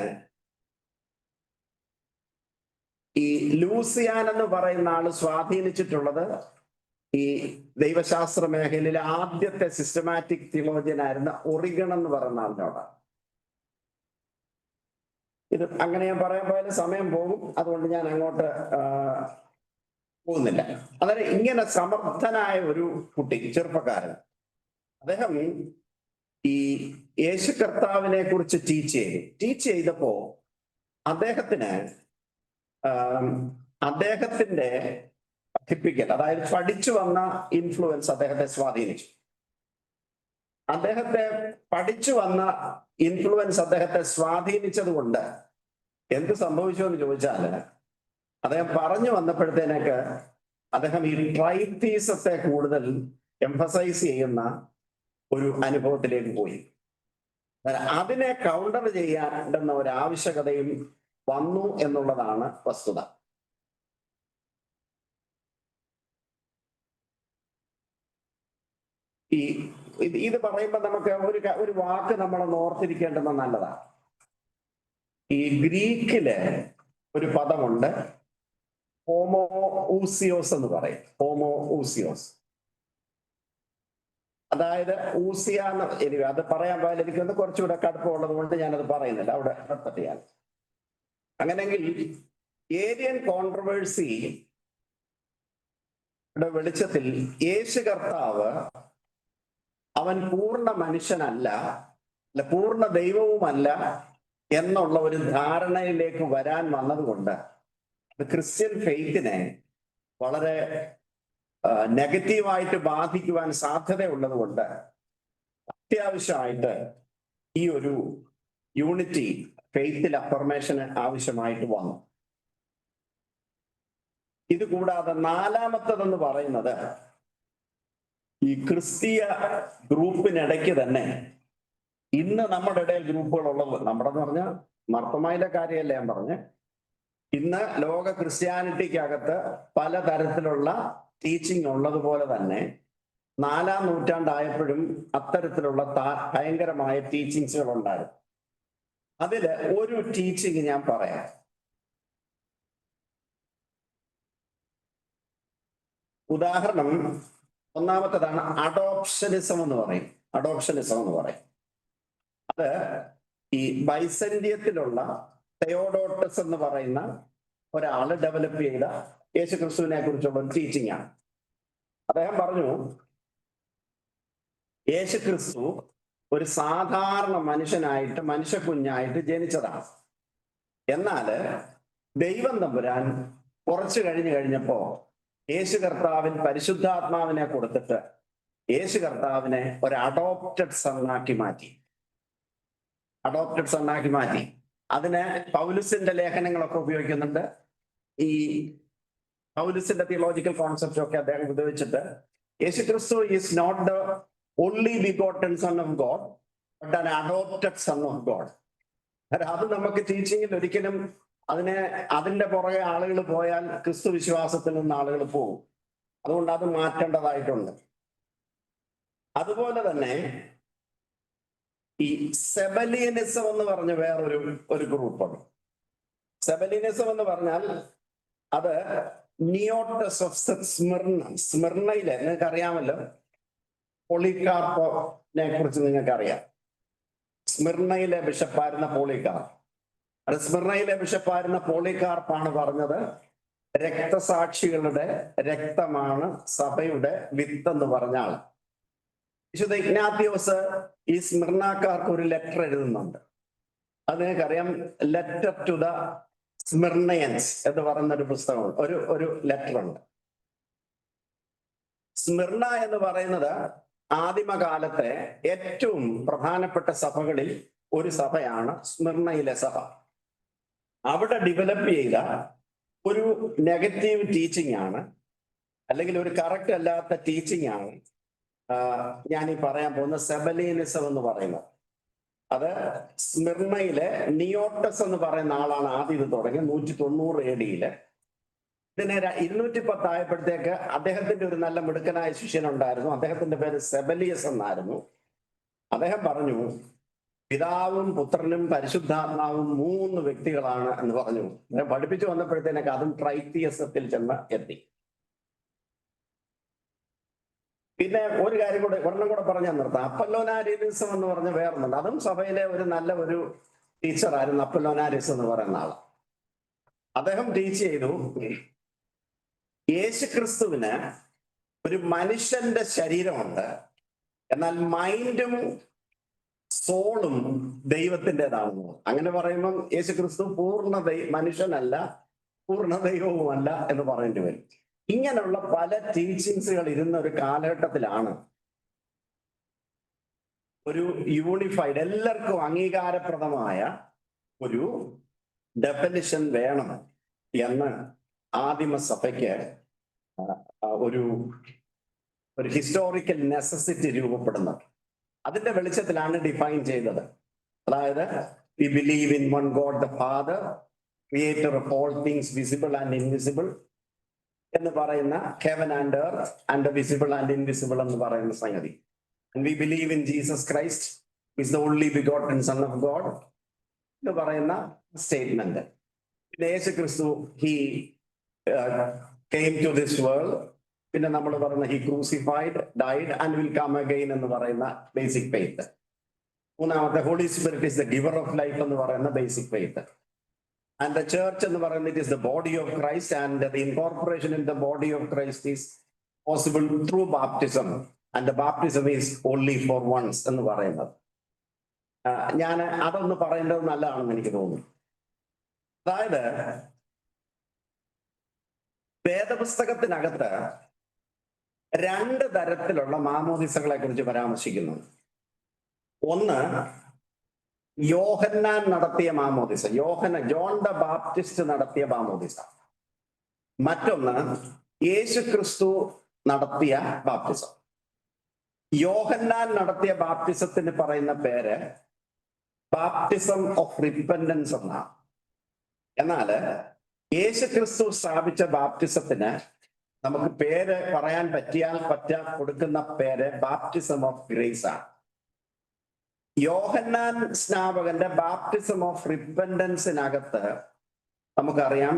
ഈ ലൂസിയാൻ എന്ന് പറയുന്ന ആള് സ്വാധീനിച്ചിട്ടുള്ളത് ഈ ദൈവശാസ്ത്ര മേഖലയിലെ ആദ്യത്തെ സിസ്റ്റമാറ്റിക് തിയോളജിയൻ ആയിരുന്ന ഒറിഗൺ എന്ന് പറയുന്ന ആളിനോടാണ്. ഇത് അങ്ങനെ ഞാൻ പറയാൻ പോയാലും സമയം പോകും, അതുകൊണ്ട് ഞാൻ അങ്ങോട്ട് പോകുന്നില്ല. അതായത് ഇങ്ങനെ സമർത്ഥനായ ഒരു കുട്ടി, ചെറുപ്പക്കാരൻ, അദ്ദേഹം ഈ യേശു കർത്താവിനെ കുറിച്ച് ടീച്ച് ചെയ്തപ്പോ അദ്ദേഹത്തിന്റെ പഠിപ്പിക്കൽ, അതായത് പഠിച്ചു വന്ന ഇൻഫ്ലുവൻസ് അദ്ദേഹത്തെ സ്വാധീനിച്ചു. അദ്ദേഹത്തെ സ്വാധീനിച്ചത് കൊണ്ട് എന്ത് സംഭവിച്ചു എന്ന് ചോദിച്ചാൽ, അദ്ദേഹം പറഞ്ഞു വന്നപ്പോഴത്തേനൊക്കെ അദ്ദേഹം ഈ ട്രൈത്തീസത്തെ കൂടുതൽ എംഫസൈസ് ചെയ്യുന്ന ഒരു അനുഭവത്തിലേക്ക് പോയി. അതിനെ കൗണ്ടർ ചെയ്യേണ്ടുന്ന ഒരു ആവശ്യകതയും വന്നു എന്നുള്ളതാണ് വസ്തുത. ഇത് പറയുമ്പോൾ നമുക്ക് ഒരു വാക്ക് നമ്മൾ ഓർത്തിരിക്കേണ്ടത് നല്ലതാണ്. ഈ ഗ്രീക്കില് ഒരു പദമുണ്ട്, ഹോമോ ഊസിയോസ് എന്ന് പറയും. ഹോമോ ഊസിയോസ്, അതായത് ഊസിയാന്ന്, അത് പറയാൻ പോയാൽ എനിക്കൊന്ന് കുറച്ചുകൂടെ കടുപ്പമുള്ളത് കൊണ്ട് ഞാനത് പറയുന്നില്ല, അവിടെ റിപ്പീറ്റ് ചെയ്യാൻ. അങ്ങനെങ്കിൽ ഏരിയൻ കോൺട്രവേഴ്സി വെളിച്ചത്തിൽ യേശു കർത്താവ് അവൻ പൂർണ്ണ മനുഷ്യനല്ല, പൂർണ്ണ ദൈവവുമല്ല എന്നുള്ള ഒരു ധാരണയിലേക്ക് വരാൻ വന്നതുകൊണ്ട് അത് ക്രിസ്ത്യൻ ഫെയ്ത്തിനെ വളരെ നെഗറ്റീവായിട്ട് ബാധിക്കുവാൻ സാധ്യതയുള്ളത് കൊണ്ട് അത്യാവശ്യമായിട്ട് ഈ ഒരു യൂണിറ്റി ഫെയ്ത്തിൽ അഫർമേഷന് ആവശ്യമായിട്ട് വന്നു. ഇത് കൂടാതെ നാലാമത്തതെന്ന് പറയുന്നത് ഈ ക്രിസ്തീയ ഗ്രൂപ്പിനിടയ്ക്ക് തന്നെ ഇന്ന് നമ്മുടെ ഇടയിൽ ഗ്രൂപ്പുകളുള്ളത്, നമ്മുടെ എന്ന് പറഞ്ഞാൽ മർത്തമായിലെ കാര്യമല്ല ഞാൻ പറഞ്ഞ്, ഇന്ന് ലോക ക്രിസ്ത്യാനിറ്റിക്കകത്ത് പലതരത്തിലുള്ള ടീച്ചിങ് ഉള്ളതുപോലെ തന്നെ 4-ാം നൂറ്റാണ്ടായപ്പോഴും അത്തരത്തിലുള്ള ഭയങ്കരമായ ടീച്ചിങ്സുകൾ ഉണ്ടായിരുന്നു. അതില് ഒരു ടീച്ചിങ് ഞാൻ പറയാം. ഉദാഹരണം ഒന്നാമത്തേതാണ് അഡോപ്ഷനിസം എന്ന് പറയും. അഡോപ്ഷനിസം എന്ന് പറയും. അത് ഈ ബൈസന്റിയത്തിലുള്ള തെയോഡോട്ടസ് എന്ന് പറയുന്ന ഒരാള് ഡെവലപ്പ് ചെയ്ത യേശുക്രിസ്തുവിനെ കുറിച്ചുള്ള ഒരു ടീച്ചിങ് ആണ്. അദ്ദേഹം പറഞ്ഞു, യേശുക്രിസ്തു ഒരു സാധാരണ മനുഷ്യനായിട്ട്, മനുഷ്യക്കുഞ്ഞായിട്ട് ജനിച്ചതാണ്. എന്നാല് ദൈവം തമ്പുരാൻ കുറച്ചു കഴിഞ്ഞപ്പോ യേശു കർത്താവിൻ പരിശുദ്ധാത്മാവിനെ കൊടുത്തിട്ട് യേശു കർത്താവിനെ ഒരു അഡോപ്റ്റഡ് സണ്ണാക്കി മാറ്റി. അഡോപ്റ്റഡ് സണ്ണാക്കി മാറ്റി. അതിന് പൗലുസിന്റെ ലേഖനങ്ങളൊക്കെ ഉപയോഗിക്കുന്നുണ്ട്. ഈ പൗലുസിന്റെ തിയോളജിക്കൽ കോൺസെപ്റ്റ് ഒക്കെ അദ്ദേഹം ഉപയോഗിച്ചിട്ട് Yesukristu is not the only begotten son of God, but an adopted son of God. അത് നമുക്ക് ടീച്ചിങ്ങിൽ ഒരിക്കലും അതിന്റെ പുറകെ ആളുകൾ പോയാൽ ക്രിസ്തു വിശ്വാസത്തിൽ നിന്ന് ആളുകൾ പോകും. അതുകൊണ്ട് അത് മാറ്റേണ്ടതായിട്ടുണ്ട്. അതുപോലെ തന്നെ ഈ സെബലിയനിസം എന്ന് പറഞ്ഞ വേറൊരു ഗ്രൂപ്പാണ്. സെബലിയനിസം എന്ന് പറഞ്ഞാൽ അത് നിയോട്ടസ് ഓഫ് സ്മിർണയിലെ, നിങ്ങൾക്ക് അറിയാമല്ലോ, പോളികാർപ്പിനെ കുറിച്ച് നിങ്ങൾക്ക് അറിയാം. സ്മിർണയിലെ ബിഷപ്പായിരുന്ന പോളികാർപ്പ്. അത് സ്മിർണയിലെ ബിഷപ്പായിരുന്ന പോളികാർപ്പാണ് പറഞ്ഞത്, രക്തസാക്ഷികളുടെ രക്തമാണ് സഭയുടെ വിത്ത് എന്ന് പറഞ്ഞ ആൾ. വിശുദ്ധ ഇഗ്നാത്തിയോസ് ഈ സ്മിർണക്കാർക്ക് ഒരു ലെറ്റർ എഴുതുന്നുണ്ട്. അത് നിങ്ങൾക്കറിയാം, ലെറ്റർ ടു ദ സ്മിർണയൻസ് എന്ന് പറയുന്ന ഒരു പുസ്തകമുണ്ട്, ഒരു ലെറ്റർ ഉണ്ട്. സ്മിർണ എന്ന് പറയുന്നത് ആദിമകാലത്തെ ഏറ്റവും പ്രധാനപ്പെട്ട സഭകളിൽ ഒരു സഭയാണ് സ്മിർണയിലെ സഭ. അവിടെ ഡെവലപ്പ് ചെയ്ത ഒരു നെഗറ്റീവ് ടീച്ചിങ് ആണ്, അല്ലെങ്കിൽ ഒരു കറക്റ്റ് അല്ലാത്ത ടീച്ചിങ് ആണ് ഞാൻ ഈ പറയാൻ പോകുന്ന സെബലിയനിസം എന്ന് പറയുന്നത്. അത് സ്മിർണയിലെ നിയോട്ടസ് എന്ന് പറയുന്ന ആളാണ് ആദ്യം ഇത് തുടങ്ങി 190 AD. ഇതിന് 210 ആയപ്പോഴത്തേക്ക് അദ്ദേഹത്തിന്റെ ഒരു നല്ല മിടുക്കനായ ശിഷ്യനുണ്ടായിരുന്നു. അദ്ദേഹത്തിന്റെ പേര് സെബലിയസ് എന്നായിരുന്നു. അദ്ദേഹം പറഞ്ഞു, പിതാവും പുത്രനും പരിശുദ്ധാത്മാവും 3 വ്യക്തികളാണ് എന്ന് പറഞ്ഞു. അദ്ദേഹം പഠിപ്പിച്ചു വന്നപ്പോഴത്തേക്ക് അതും ട്രൈത്തിയസത്തിൽ ചെന്ന് എത്തി. പിന്നെ ഒരു കാര്യം കൂടെ, ഒരെണ്ണം കൂടെ പറഞ്ഞാൽ നിർത്താം. അപ്പല്ലോനാരിസം എന്ന് പറഞ്ഞ വേറൊന്നുണ്ട്. അതും സഭയിലെ ഒരു നല്ല ഒരു ടീച്ചറായിരുന്നു അപ്പല്ലോനാരിസ് എന്ന് പറയുന്ന ആൾ. അദ്ദേഹം ടീച്ച് ചെയ്തു, യേശുക്രിസ്തുവിന് ഒരു മനുഷ്യന്റെ ശരീരമുണ്ട്, എന്നാൽ മൈൻഡും സോളും ദൈവത്തിൻ്റെതാണെന്ന്. അങ്ങനെ പറയുമ്പം യേശുക്രിസ്തു പൂർണ്ണ മനുഷ്യനല്ല, പൂർണ്ണ ദൈവവുമല്ല എന്ന് പറയേണ്ടി വരും. ഇങ്ങനെയുള്ള പല ടീച്ചിങ്സുകൾ ഇരുന്ന ഒരു കാലഘട്ടത്തിലാണ് ഒരു യൂണിഫൈഡ്, എല്ലാവർക്കും അംഗീകാരപ്രദമായ ഒരു ഡെഫിനിഷൻ വേണം എന്ന് ആദിമസഭയ്ക്ക് ഒരു ഹിസ്റ്റോറിക്കൽ നെസസിറ്റി രൂപപ്പെടുന്നത്. അതിന്റെ വെളിച്ചത്തിലാണ് ഡിഫൈൻ ചെയ്തത്. അതായത്, we believe in one God the Father, creator of all things visible and invisible എന്ന് പറയുന്ന, heaven and earth and the visible and invisible എന്ന് പറയുന്ന സംഗതി. And we believe in Jesus Christ is the only begotten son of God എന്ന് പറയുന്ന statement. പിന്നെ Yesukristu he came to this world. പിന്നെ നമ്മൾ പറയുന്ന he crucified, died and will come again എന്ന് പറയുന്ന ബേസിക് ഫെയ്ത്ത്. മൂന്നാമത്തെ, holy spirit is the giver of life എന്ന് പറയുന്ന basic faith. And the church എന്ന് പറയുന്നത് it is the body of Christ, and the incorporation in the body of Christ is possible through baptism, and the baptism is only for once എന്ന് പറയുന്നത്. ഞാൻ അതൊന്ന് പറയേണ്ടത് നല്ലതാണെന്ന് എനിക്ക് തോന്നുന്നു. അതായത്, വേദപുസ്തകത്തിനകത്ത് 2 തരത്തിലുള്ള മാമോദിസകളെ കുറിച്ച് പരാമർശിക്കുന്നു. ഒന്ന്, യോഹന്നാൻ നടത്തിയ മാമോദിസ, ജോൺ ദ ബാപ്റ്റിസ്റ്റ് നടത്തിയ മാമോദിസ. മറ്റൊന്ന് യേശു ക്രിസ്തു നടത്തിയ ബാപ്റ്റിസം. യോഹന്നാൻ നടത്തിയ ബാപ്റ്റിസത്തിന് പറയുന്ന പേര് ബാപ്റ്റിസം ഓഫ് റിപ്പൻഡൻസ് എന്നാണ്. എന്നാല് യേശു ക്രിസ്തു സ്ഥാപിച്ച ബാപ്റ്റിസത്തിന് നമുക്ക് പേര് പറയാൻ കൊടുക്കുന്ന പേര് ബാപ്റ്റിസം ഓഫ് ഗ്രേസ് ആണ്. യോഹന്നാൻ സ്നാപകന്റെ ബാപ്റ്റിസം ഓഫ് റിപ്പൻഡൻസിനകത്ത് നമുക്കറിയാം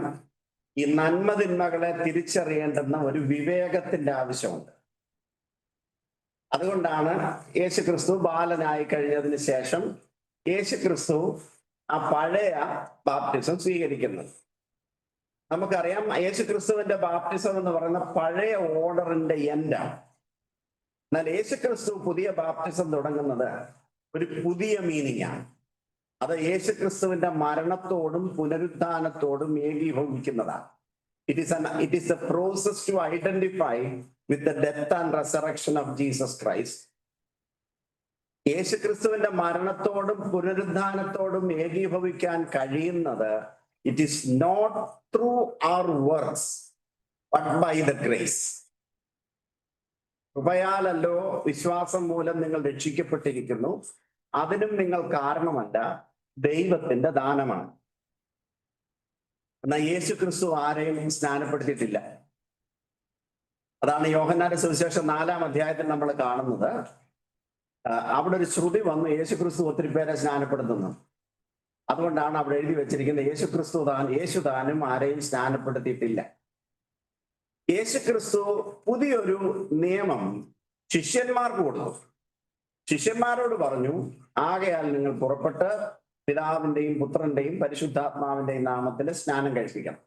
ഈ നന്മതിന്മകളെ തിരിച്ചറിയേണ്ടുന്ന ഒരു വിവേകത്തിന്റെ ആവശ്യമുണ്ട്. അതുകൊണ്ടാണ് യേശു ക്രിസ്തു ബാലനായി കഴിഞ്ഞതിന് ശേഷം യേശു ക്രിസ്തു ആ പഴയ ബാപ്റ്റിസം സ്വീകരിക്കുന്നത്. നമുക്കറിയാം യേശു ക്രിസ്തുവിന്റെ ബാപ്റ്റിസം എന്ന് പറയുന്ന പഴയ ഓർഡറിന്റെ എൻഡാണ്. എന്നാൽ യേശു ക്രിസ്തു പുതിയ ബാപ്റ്റിസം തുടങ്ങുന്നത് ഒരു പുതിയ മീനിങ് ആണ്. അത് യേശു ക്രിസ്തുവിന്റെ മരണത്തോടും പുനരുത്ഥാനത്തോടും ഏകീഭവിക്കുന്നതാണ്. It is the process to identify with the death and resurrection of Jesus Christ. യേശു ക്രിസ്തുവിന്റെ മരണത്തോടും പുനരുത്ഥാനത്തോടും ഏകീഭവിക്കാൻ കഴിയുന്നത് it is not through our works but by the grace. കൃപയാലല്ലോ വിശ്വാസം മൂലം നിങ്ങൾ രക്ഷിക്കപ്പെട്ടിരിക്കുന്നു, അതിനും നിങ്ങൾ കാരണമല്ല, ദൈവത്തിന്റെ ദാനമാണ്. എന്നാൽ യേശു ക്രിസ്തു ആരെയും സ്നാനപ്പെടുത്തിയിട്ടില്ല. അതാണ് യോഹന്നാന്റെ സുവിശേഷം 4-ാം അധ്യായത്തിൽ നമ്മൾ കാണുന്നത്. അവിടെ ഒരു ശ്രുതി വന്നു യേശു ക്രിസ്തു ഒത്തിരി പേരെ സ്നാനപ്പെടുത്തുന്നു. അതുകൊണ്ടാണ് അവിടെ എഴുതി വെച്ചിരിക്കുന്നത് യേശു താനും ആരെയും സ്നാനപ്പെടുത്തിയിട്ടില്ല. യേശു ക്രിസ്തു പുതിയൊരു നിയമം ശിഷ്യന്മാർക്ക് കൊടുത്തു. ശിഷ്യന്മാരോട് പറഞ്ഞു, ആകയാൽ നിങ്ങൾ പുറപ്പെട്ട് പിതാവിന്റെയും പുത്രന്റെയും പരിശുദ്ധാത്മാവിന്റെയും നാമത്തിൽ സ്നാനം കഴിപ്പിക്കണം.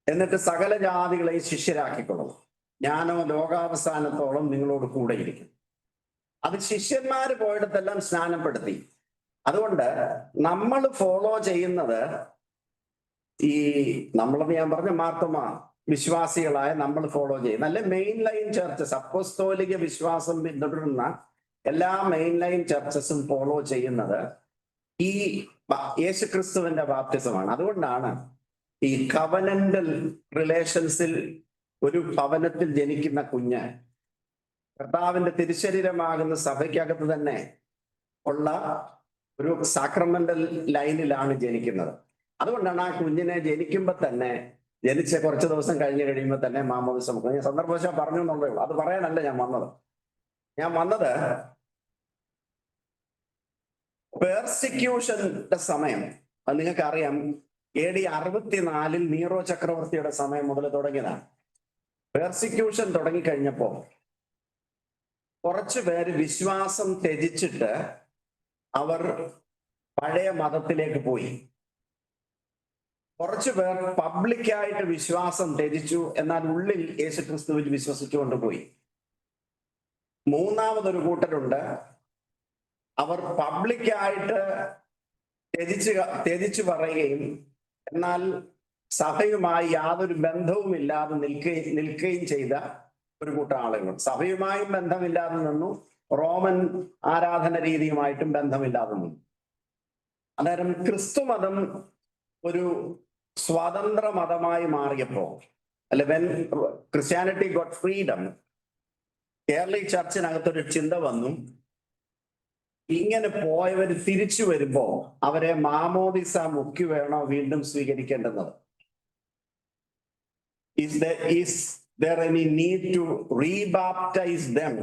എന്നിട്ട് സകല ജാതികളെയും ശിഷ്യരാക്കിക്കൊള്ളും, ഞാനോ ലോകാവസാനത്തോളം നിങ്ങളോട് കൂടെ ഇരിക്കും. അത് ശിഷ്യന്മാര് പോയിടത്തെല്ലാം സ്നാനപ്പെടുത്തി. അതുകൊണ്ട് നമ്മൾ ഫോളോ ചെയ്യുന്നത് നമ്മളെന്ന് ഞാൻ പറഞ്ഞ മാർത്തോമ വിശ്വാസികളായ നമ്മൾ ഫോളോ ചെയ്യുന്ന അല്ലെ മെയിൻ ലൈൻ ചർച്ചസ്, അപ്പോസ്തോലിക വിശ്വാസം പിന്തുടരുന്ന എല്ലാ മെയിൻ ലൈൻ ചർച്ചസും ഫോളോ ചെയ്യുന്നത് ഈ യേശുക്രിസ്തുവിന്റെ ബാപ്റ്റിസമാണ്. അതുകൊണ്ടാണ് ഈ കവനന്റൽ റിലേഷൻസിൽ ഒരു ഭവനത്തിൽ ജനിക്കുന്ന കുഞ്ഞ് കർത്താവിന്റെ തിരുശരീരമാകുന്ന സഭയ്ക്കകത്ത് തന്നെ ഉള്ള ഒരു സാക്രമെന്റൽ ലൈനിലാണ് ജനിക്കുന്നത്. അതുകൊണ്ടാണ് ആ കുഞ്ഞിനെ ജനിക്കുമ്പോൾ തന്നെ, ജനിച്ച് കുറച്ച് ദിവസം കഴിയുമ്പോൾ തന്നെ മാമോദിസം. ഞാൻ സന്ദർഭവശാൽ പറഞ്ഞു എന്നുള്ളേ ഉള്ളൂ, അത് പറയാനല്ല ഞാൻ വന്നത് പെർസിക്യൂഷന്റെ സമയം. അത് നിങ്ങൾക്ക് അറിയാം, AD 64 നീറോ ചക്രവർത്തിയുടെ സമയം മുതൽ തുടങ്ങിയതാണ്. പെർസിക്യൂഷൻ തുടങ്ങിക്കഴിഞ്ഞപ്പോ കുറച്ചു പേര് വിശ്വാസം ത്യജിച്ചിട്ട് അവർ പഴയ മതത്തിലേക്ക് പോയി. കുറച്ചു പേർ പബ്ലിക്കായിട്ട് വിശ്വാസം ത്യജിച്ചു, എന്നാൽ ഉള്ളിൽ യേശുക്രിസ്തുവിൽ വിശ്വസിച്ചുകൊണ്ട് പോയി. മൂന്നാമതൊരു കൂട്ടരുണ്ട്, അവർ പബ്ലിക്കായിട്ട് ത്യജിച്ചു പറയുകയും എന്നാൽ സഭയുമായി യാതൊരു ബന്ധവുമില്ലാതെ നിൽക്കുകയും ചെയ്ത ഒരു കൂട്ടം ആളുകൾ. സഭയുമായും ബന്ധമില്ലാതെ നിന്നു, റോമൻ ആരാധന രീതിയുമായിട്ടും ബന്ധമില്ലാതെ നിന്നു. അന്നേരം ക്രിസ്തു മതം ഒരു സ്വതന്ത്ര മതമായി മാറിയപ്പോ, അല്ലെ when Christianity got freedom, Kerala ചർച്ചിനകത്തൊരു ചിന്ത വന്നു, ഇങ്ങനെ പോയവർ തിരിച്ചു വരുമ്പോ അവരെ മാമോദിസ മുക്കി വേണോ വീണ്ടും സ്വീകരിക്കേണ്ടുന്നത്? Is there any need to rebaptize them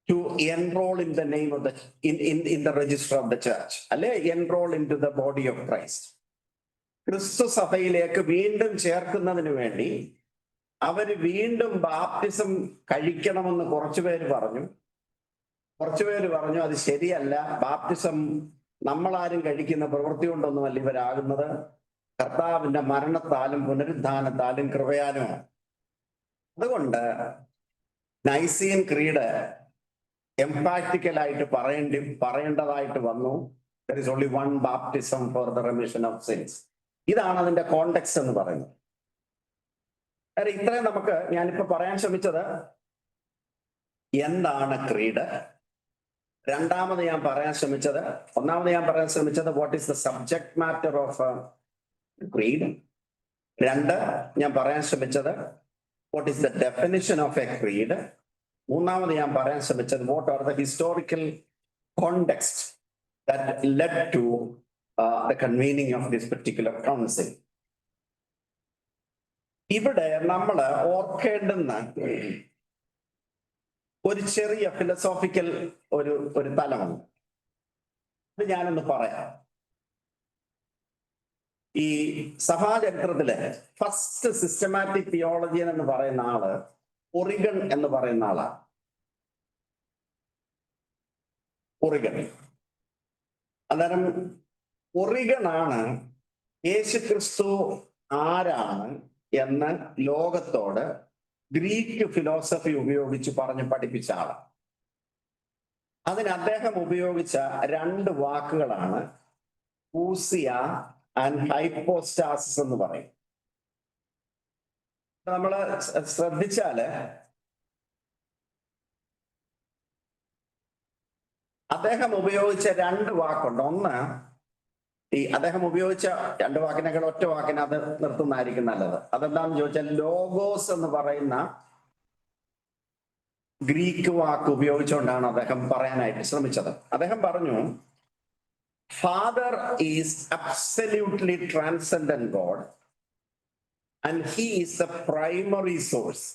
to enroll in the name of the in the register of the church, അല്ലെ enroll into the body of Christ? ക്രിസ്തു സഭയിലേക്ക് വീണ്ടും ചേർക്കുന്നതിന് വേണ്ടി അവര് വീണ്ടും ബാപ്റ്റിസം കഴിക്കണമെന്ന് കുറച്ചുപേര് പറഞ്ഞു അത് ശരിയല്ല, ബാപ്റ്റിസം നമ്മളാരും കഴിക്കുന്ന പ്രവൃത്തി കൊണ്ടൊന്നുമല്ല ഇവരാകുന്നത്, കർത്താവിന്റെ മരണത്താലും പുനരുദ്ധാനത്താലും കൃപയാലുമാണ്. അതുകൊണ്ട് നൈസീൻ ക്രീഡ് എംപാക്ടിക്കലായിട്ട് പറയേണ്ടതായിട്ട് വന്നു. There is only one baptism for the remission of sins. ഇതാണ് അതിന്റെ കോണ്ടെക്സ്റ്റ് എന്ന് പറയുന്നത്. ഇത്രയും നമുക്ക് ഞാനിപ്പോ പറയാൻ ശ്രമിച്ചത് എന്താണ് ക്രീഡ്, രണ്ടാമത് ഞാൻ പറയാൻ ശ്രമിച്ചത് what is the subject matter of creed. രണ്ട്, ഞാൻ പറയാൻ ശ്രമിച്ചത് what is the definition of a creed. മൂന്നാമത് ഞാൻ പറയാൻ ശ്രമിച്ചത് what are the historical context that led to the convening of this particular council. ഇവിടെ നമ്മൾ ഓർക്കേണ്ടുന്ന ഒരു ചെറിയ ഫിലോസോഫിക്കൽ ഒരു തലമുണ്ട്. അത് ഞാനൊന്ന് പറയാം. ഈ സഭാചരിത്രത്തിലെ ഫസ്റ്റ് സിസ്റ്റമാറ്റിക് തിയോളജിയൻ എന്ന് പറയുന്ന ആള് ഒറിഗൺ എന്ന് പറയുന്ന ആളാണ്. ഒറിഗൺ. അന്നേരം ഒറിഗണാണ് യേശുക്രിസ്തു ആരാണ് എന്ന് ലോകത്തോട് ഗ്രീക്ക് ഫിലോസഫി ഉപയോഗിച്ച് പറഞ്ഞ് പഠിപ്പിച്ച ആള്. അതിന് അദ്ദേഹം ഉപയോഗിച്ച രണ്ട് വാക്കുകളാണ് ഊസിയ ആൻഡ് ഹൈപ്പോസ്റ്റാസിസ് എന്ന് പറയും. നമ്മള് ശ്രദ്ധിച്ചാല് അദ്ദേഹം ഉപയോഗിച്ച രണ്ട് വാക്കുണ്ട്. ഒന്ന്, അദ്ദേഹം ഉപയോഗിച്ച രണ്ട് വാക്കിനേക്കാൾ ഒറ്റ വാക്കിനെ അത് നിർത്തുന്നതായിരിക്കും നല്ലത്. അതെന്താണെന്ന് ചോദിച്ചാൽ ലോഗോസ് എന്ന് പറയുന്ന ഗ്രീക്ക് വാക്ക് ഉപയോഗിച്ചുകൊണ്ടാണ് അദ്ദേഹം പറയാനായിട്ട് ശ്രമിച്ചത്. അദ്ദേഹം പറഞ്ഞു, father is absolutely transcendent God and he is the primary source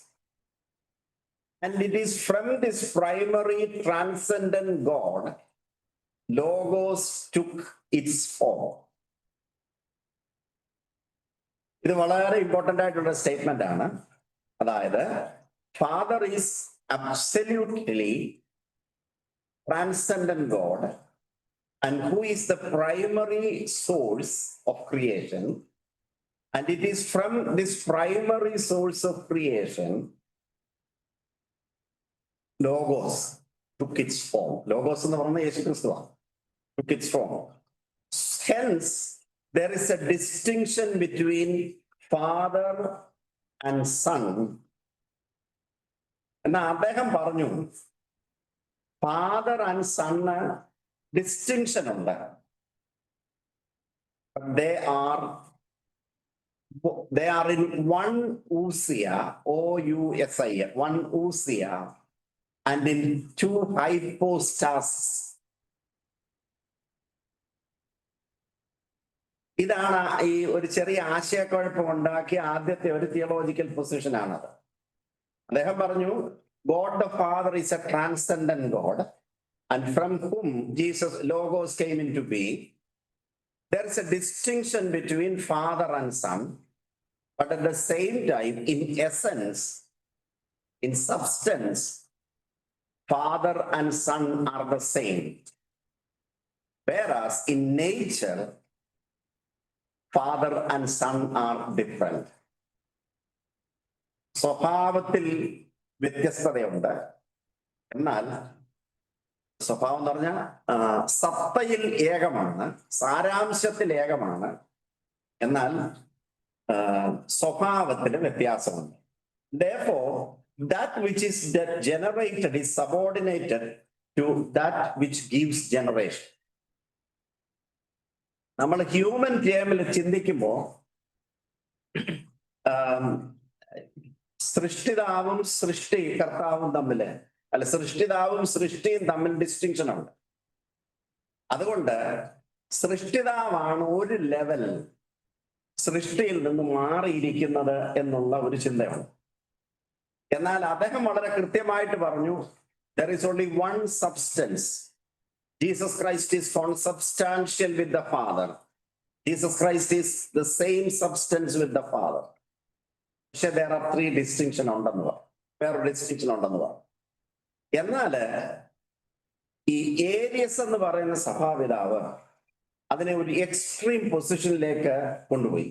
and it is from this primary transcendent God Logos took its form. ഇത് വളരെ ഇമ്പോർട്ടന്റ് ആയിട്ടുള്ള സ്റ്റേറ്റ്മെന്റ് ആണ്. അതായത് father is absolutely transcendent God and who is the primary source of creation and it is from this primary source of creation logos took its form. Logos എന്ന് പറയുന്നത് യേശുക്രിസ്തുവാണ്. Took its form. Hence, there is a distinction between father and son. എന്നാ അദ്ദേഹം പറഞ്ഞു, father and sun distinction ഉണ്ട്. They are in one ousia, O-U-S-I-A, one ousia, and in two hypostases. ഇതാണ് ഈ ഒരു ചെറിയ ആശയക്കുഴപ്പം ഉണ്ടാക്കിയ ആദ്യത്തെ ഒരു തിയോളജിക്കൽ പൊസിഷൻ ആണത്. അദ്ദേഹം പറഞ്ഞു, God the Father is a transcendent God and from whom Jesus logos came in to be. There is a distinction between Father and Son, but at the same time in essence, in substance, Father and Son are the same. Whereas in nature, father and son are different. സ്വഭാവത്തിൽ വ്യത്യസ്തതയുണ്ട്. എന്നാൽ സ്വഭാവം എന്ന് പറഞ്ഞാൽ സത്തയിൽ ഏകമാണ്, സാരാംശത്തിൽ ഏകമാണ്. എന്നാൽ സ്വഭാവത്തിൽ വ്യത്യാസമുണ്ട്. Therefore, that which is generated is subordinated to that which gives generation. നമ്മൾ ഹ്യൂമൻ ടേമിൽ ചിന്തിക്കുമ്പോൾ സൃഷ്ടിതാവും സൃഷ്ടികർത്താവും തമ്മിൽ, അല്ല സൃഷ്ടിതാവും സൃഷ്ടിയും തമ്മിൽ ഡിസ്റ്റിങ്ഷൻ ഉണ്ട്. അതുകൊണ്ട് സൃഷ്ടിതാവാണ് ഒരു ലെവൽ സൃഷ്ടിയിൽ നിന്ന് മാറിയിരിക്കുന്നത് എന്നുള്ള ഒരു ചിന്തയാണ്. എന്നാൽ അദ്ദേഹം വളരെ കൃത്യമായിട്ട് പറഞ്ഞു, there is only one substance. Jesus Christ is consubstantial with the Father. Jesus Christ is the same substance with the Father. പക്ഷെ there are three distinction ഉണ്ടെന്ന് പറഞ്ഞു, വേറൊരു ഡിസ്റ്റിങ്ഷൻ ഉണ്ടെന്ന് പറഞ്ഞു. എന്നാല് ഈ ഏരിയസ് എന്ന് പറയുന്ന സഭാപിതാവ് അതിനെ ഒരു എക്സ്ട്രീം പൊസിഷനിലേക്ക് കൊണ്ടുപോയി.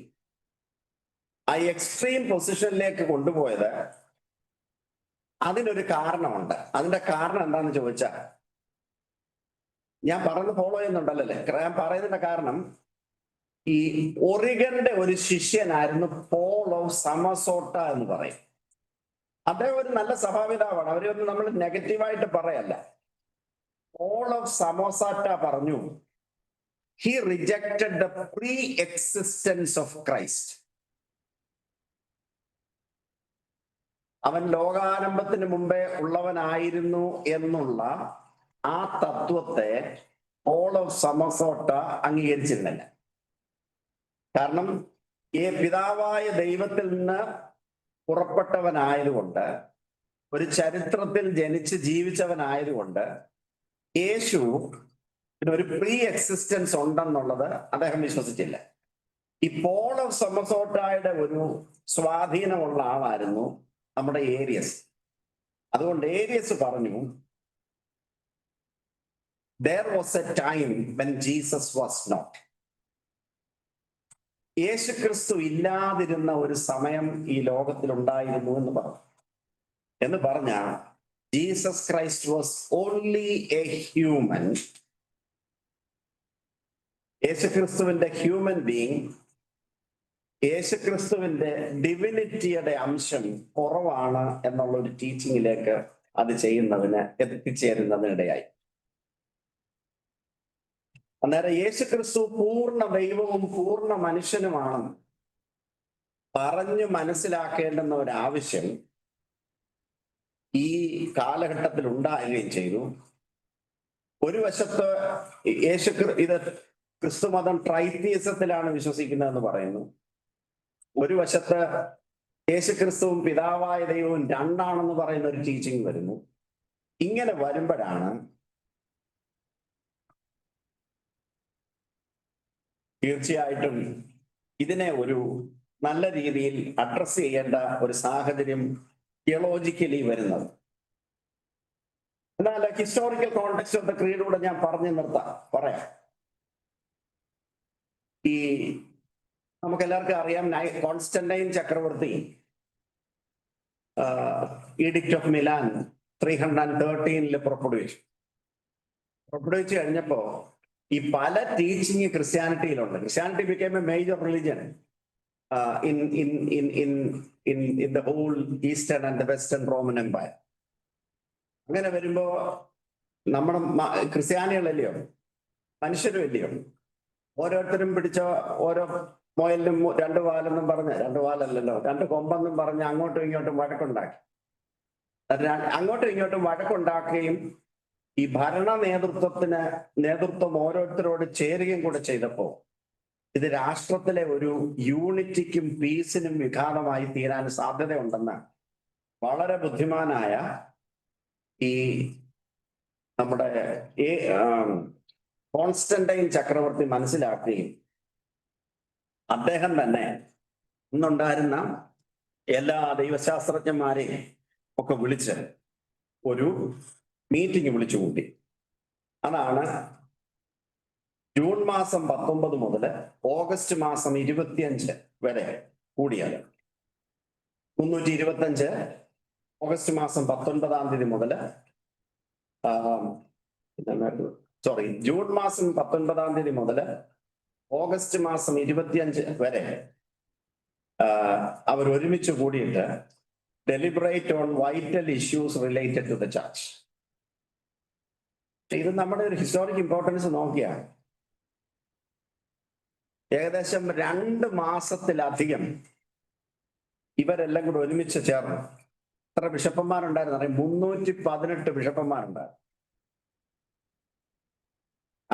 ആ എക്സ്ട്രീം പൊസിഷനിലേക്ക് കൊണ്ടുപോയത് അതിനൊരു കാരണമുണ്ട്. അതിന്റെ കാരണം എന്താണെന്ന് ചോദിച്ചാൽ, ഞാൻ പറയുന്നത് ഫോളോ ചെയ്യുന്നുണ്ടല്ലേ? ഞാൻ പറയുന്നതിന്റെ കാരണം, ഈ ഒറിഗന്റെ ഒരു ശിഷ്യനായിരുന്നു പോൾ ഓഫ് സമസോട്ട എന്ന് പറയും. അദ്ദേഹം ഒരു നല്ല സഭാപിതാവാണ്. അവരെയൊന്നും നമ്മൾ നെഗറ്റീവായിട്ട് പറയല്ല. പോൾ ഓഫ് സമോസാറ്റ പറഞ്ഞു, he rejected the pre-existence of Christ. അവൻ ലോകാരംഭത്തിന് മുമ്പേ ഉള്ളവനായിരുന്നു എന്നുള്ള ആ തത്വത്തെ പോൾ ഓഫ് സമോസാറ്റ അംഗീകരിച്ചിരുന്നില്ല. കാരണം ഈ പിതാവായ ദൈവത്തിൽ നിന്ന് പുറപ്പെട്ടവനായതുകൊണ്ട്, ഒരു ചരിത്രത്തിൽ ജനിച്ച് ജീവിച്ചവനായതുകൊണ്ട് യേശു ഒരു പ്രീ എക്സിസ്റ്റൻസ് ഉണ്ടെന്നുള്ളത് അദ്ദേഹം വിശ്വസിച്ചില്ല. ഈ പോൾ ഓഫ് സമസോട്ടായുടെ ഒരു സ്വാധീനമുള്ള ആളായിരുന്നു നമ്മുടെ ഏരിയസ്. അതുകൊണ്ട് ഏരിയസ് പറഞ്ഞു, there was a time when Jesus was not. യേശു ക്രിസ്തു ഇല്ലാതിരുന്ന ഒരു സമയം ഈ ലോകത്തിൽ ഉണ്ടായിരുന്നു എന്ന് പറഞ്ഞാൽ Jesus Christ was only A human. യേശുക്രിസ്തുവിന്റെ ഹ്യൂമൻ ബീങ്, യേശുക്രിസ്തുവിന്റെ ഡിവിനിറ്റിയുടെ അംശം കുറവാണ് എന്നുള്ള ഒരു ടീച്ചിങ്ങിലേക്ക് അത് എത്തിച്ചേരുന്നതിനിടയായി. അന്നേരം യേശുക്രിസ്തു പൂർണ്ണ ദൈവവും പൂർണ്ണ മനുഷ്യനുമാണെന്ന് പറഞ്ഞു മനസ്സിലാക്കേണ്ടുന്ന ഒരു ആവശ്യം ഈ കാലഘട്ടത്തിൽ ഉണ്ടാകുകയും ചെയ്തു. ഒരു വശത്ത് ഇത് ക്രിസ്തുമതം ട്രൈത്തീസത്തിലാണ് വിശ്വസിക്കുന്നതെന്ന് പറയുന്നു. ഒരു വശത്ത് യേശുക്രിസ്തുവും പിതാവായ ദൈവവും രണ്ടാണെന്ന് പറയുന്ന ഒരു ടീച്ചിങ് വരുന്നു. ഇങ്ങനെ വരുമ്പോഴാണ് തീർച്ചയായിട്ടും ഇതിനെ ഒരു നല്ല രീതിയിൽ അഡ്രസ് ചെയ്യേണ്ട ഒരു സാഹചര്യം തിയോളജിക്കലി വരുന്നത്. എന്നാൽ ഹിസ്റ്റോറിക്കൽ കോണ്ടെക്സ്റ്റ് ഓഫ് ദ ക്രീഡിലൂടെ ഞാൻ പറയാം. ഈ നമുക്കെല്ലാവർക്കും അറിയാം, കോൺസ്റ്റന്റൈൻ ചക്രവർത്തി ഈഡിക്റ്റ് ഓഫ് മിലാൻ 313 പുറപ്പെടുവിച്ചു കഴിഞ്ഞപ്പോ ഈ പല ടീച്ചിങ് ക്രിസ്ത്യാനിറ്റിയിലുണ്ട്. Christianity became a major religion in the whole Eastern and the Western Roman Empire. അങ്ങനെ വരുമ്പോ നമ്മുടെ ക്രിസ്ത്യാനികളല്ലയോ, മനുഷ്യരും അല്ലയോ, ഓരോരുത്തരും പിടിച്ച ഓരോ മുയലിനും 2 വാലെന്നും പറഞ്ഞ്, 2 വാലല്ലല്ലോ 2 കൊമ്പെന്നും പറഞ്ഞ് അങ്ങോട്ടും ഇങ്ങോട്ടും വഴക്കുണ്ടാക്കുകയും ഈ ഭരണ നേതൃത്വം ഓരോരുത്തരോട് ചേരുകയും കൂടെ ചെയ്തപ്പോ ഇത് രാഷ്ട്രത്തിലെ ഒരു യൂണിറ്റിക്കും പീസിനും വിഘാതമായി തീരാൻ സാധ്യതയുണ്ടെന്ന് വളരെ ബുദ്ധിമാനായ ഈ നമ്മുടെ കോൺസ്റ്റന്റൈൻ ചക്രവർത്തി മനസ്സിലാക്കുകയും അദ്ദേഹം തന്നെ ഇന്നുണ്ടായിരുന്ന എല്ലാ ദൈവശാസ്ത്രജ്ഞന്മാരെയും ഒക്കെ വിളിച്ച് ഒരു മീറ്റിംഗ് വിളിച്ചുകൂട്ടി. അതാണ് ജൂൺ മാസം 19 മുതൽ ഓഗസ്റ്റ് മാസം 25 വരെ കൂടിയത്. 325 ഓഗസ്റ്റ് മാസം 19 മുതൽ ജൂൺ മാസം 19 മുതൽ ഓഗസ്റ്റ് മാസം 25 വരെ അവർ ഒരുമിച്ച് കൂടിയിട്ട് deliberate on vital issues related to the church. ഇത് നമ്മുടെ ഒരു ഹിസ്റ്റോറിക് ഇമ്പോർട്ടൻസ് നോക്കിയാണ് ഏകദേശം 2 മാസത്തിലധികം ഇവരെല്ലാം കൂടെ ഒരുമിച്ച് ചേർന്നു. എത്ര ബിഷപ്പന്മാരുണ്ടായിരുന്നു? 318 ബിഷപ്പന്മാരുണ്ടായിരുന്നു.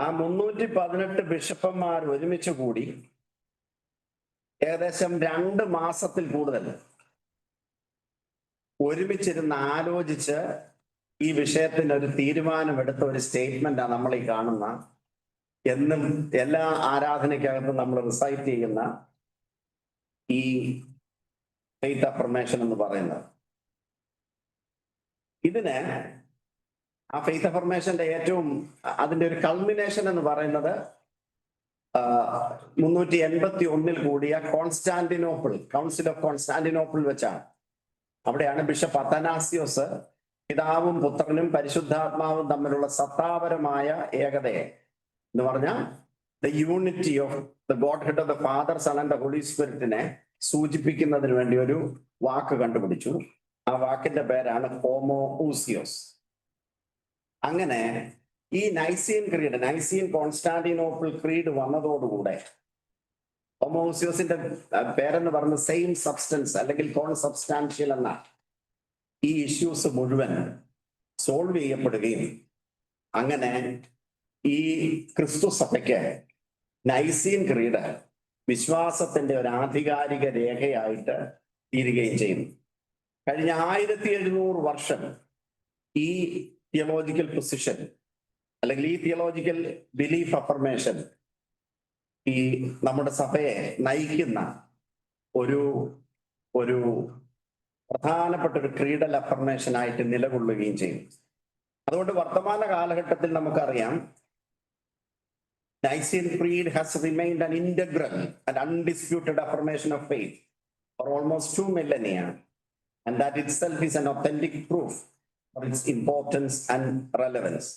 ആ 318 ബിഷപ്പന്മാർ ഒരുമിച്ച് കൂടി ഏകദേശം 2 മാസത്തിൽ കൂടുതൽ ഒരുമിച്ചിരുന്ന് ആലോചിച്ച് ഈ വിഷയത്തിന് ഒരു തീരുമാനമെടുത്ത ഒരു സ്റ്റേറ്റ്മെന്റാണ് നമ്മൾ ഈ കാണുന്ന, എന്നും എല്ലാ ആരാധനയ്ക്കകത്തും നമ്മൾ റിസൈറ്റ് ചെയ്യുന്ന ഈ ഫെയ്ത്ത് അഫർമേഷൻ എന്ന് പറയുന്നത്. ഇതിന് ആ ഫെയ്ത്ത് അഫർമേഷന്റെ അതിന്റെ ഒരു കൾമിനേഷൻ എന്ന് പറയുന്നത് 381 കൂടിയ കൗൺസിൽ ഓഫ് കോൺസ്റ്റാന്റിനോപ്പിൾ വെച്ചാണ്. അവിടെയാണ് ബിഷപ്പ് അത്തനാസിയോസ് പിതാവും പുത്രനും പരിശുദ്ധാത്മാവും തമ്മിലുള്ള സത്താപരമായ ഏകതയെ എന്ന് പറഞ്ഞാൽ the unity of the Godhead of the father, son and the holy സ്പിരിറ്റിനെ സൂചിപ്പിക്കുന്നതിന് വേണ്ടി ഒരു വാക്ക് കണ്ടുപിടിച്ചു. ആ വാക്കിന്റെ പേരാണ് ഹോമോഊസിയോസ്. അങ്ങനെ ഈ നൈസിയൻ കോൺസ്റ്റാന്റിനോപ്പിൾ ക്രീഡ് വന്നതോടുകൂടെ ഹോമോസിയോസിന്റെ പേരെന്ന് പറഞ്ഞ സെയിം സബ്സ്റ്റൻസ് അല്ലെങ്കിൽ കോൺസബ്സ്റ്റാൻഷ്യൽ എന്ന ഈ ഇഷ്യൂസ് മുഴുവൻ സോൾവ് ചെയ്യപ്പെടുകയും അങ്ങനെ ഈ ക്രിസ്തു സഭയ്ക്ക് നൈസിയൻ ക്രീഡ് വിശ്വാസത്തിന്റെ ഒരു ആധികാരിക രേഖയായിട്ട് തീരുകയും ചെയ്യുന്നു. കഴിഞ്ഞ 1700 വർഷം ഈ തിയോളജിക്കൽ പൊസിഷൻ അല്ലെങ്കിൽ ഈ തിയോളജിക്കൽ ബിലീഫ് അഫർമേഷൻ ഈ നമ്മുടെ സഭയെ നയിക്കുന്ന ഒരു ഒരു പ്രധാനപ്പെട്ട ഒരു ക്രീഡൽ അഫർമേഷൻ ആയിട്ട് നിലകൊള്ളുകയും ചെയ്യും. അതുകൊണ്ട് വർത്തമാന കാലഘട്ടത്തിൽ നമുക്കറിയാം Nicene Creed has remained an integral and undisputed affirmation of faith for almost 2 millennia, and that itself is an authentic proof for its importance and relevance.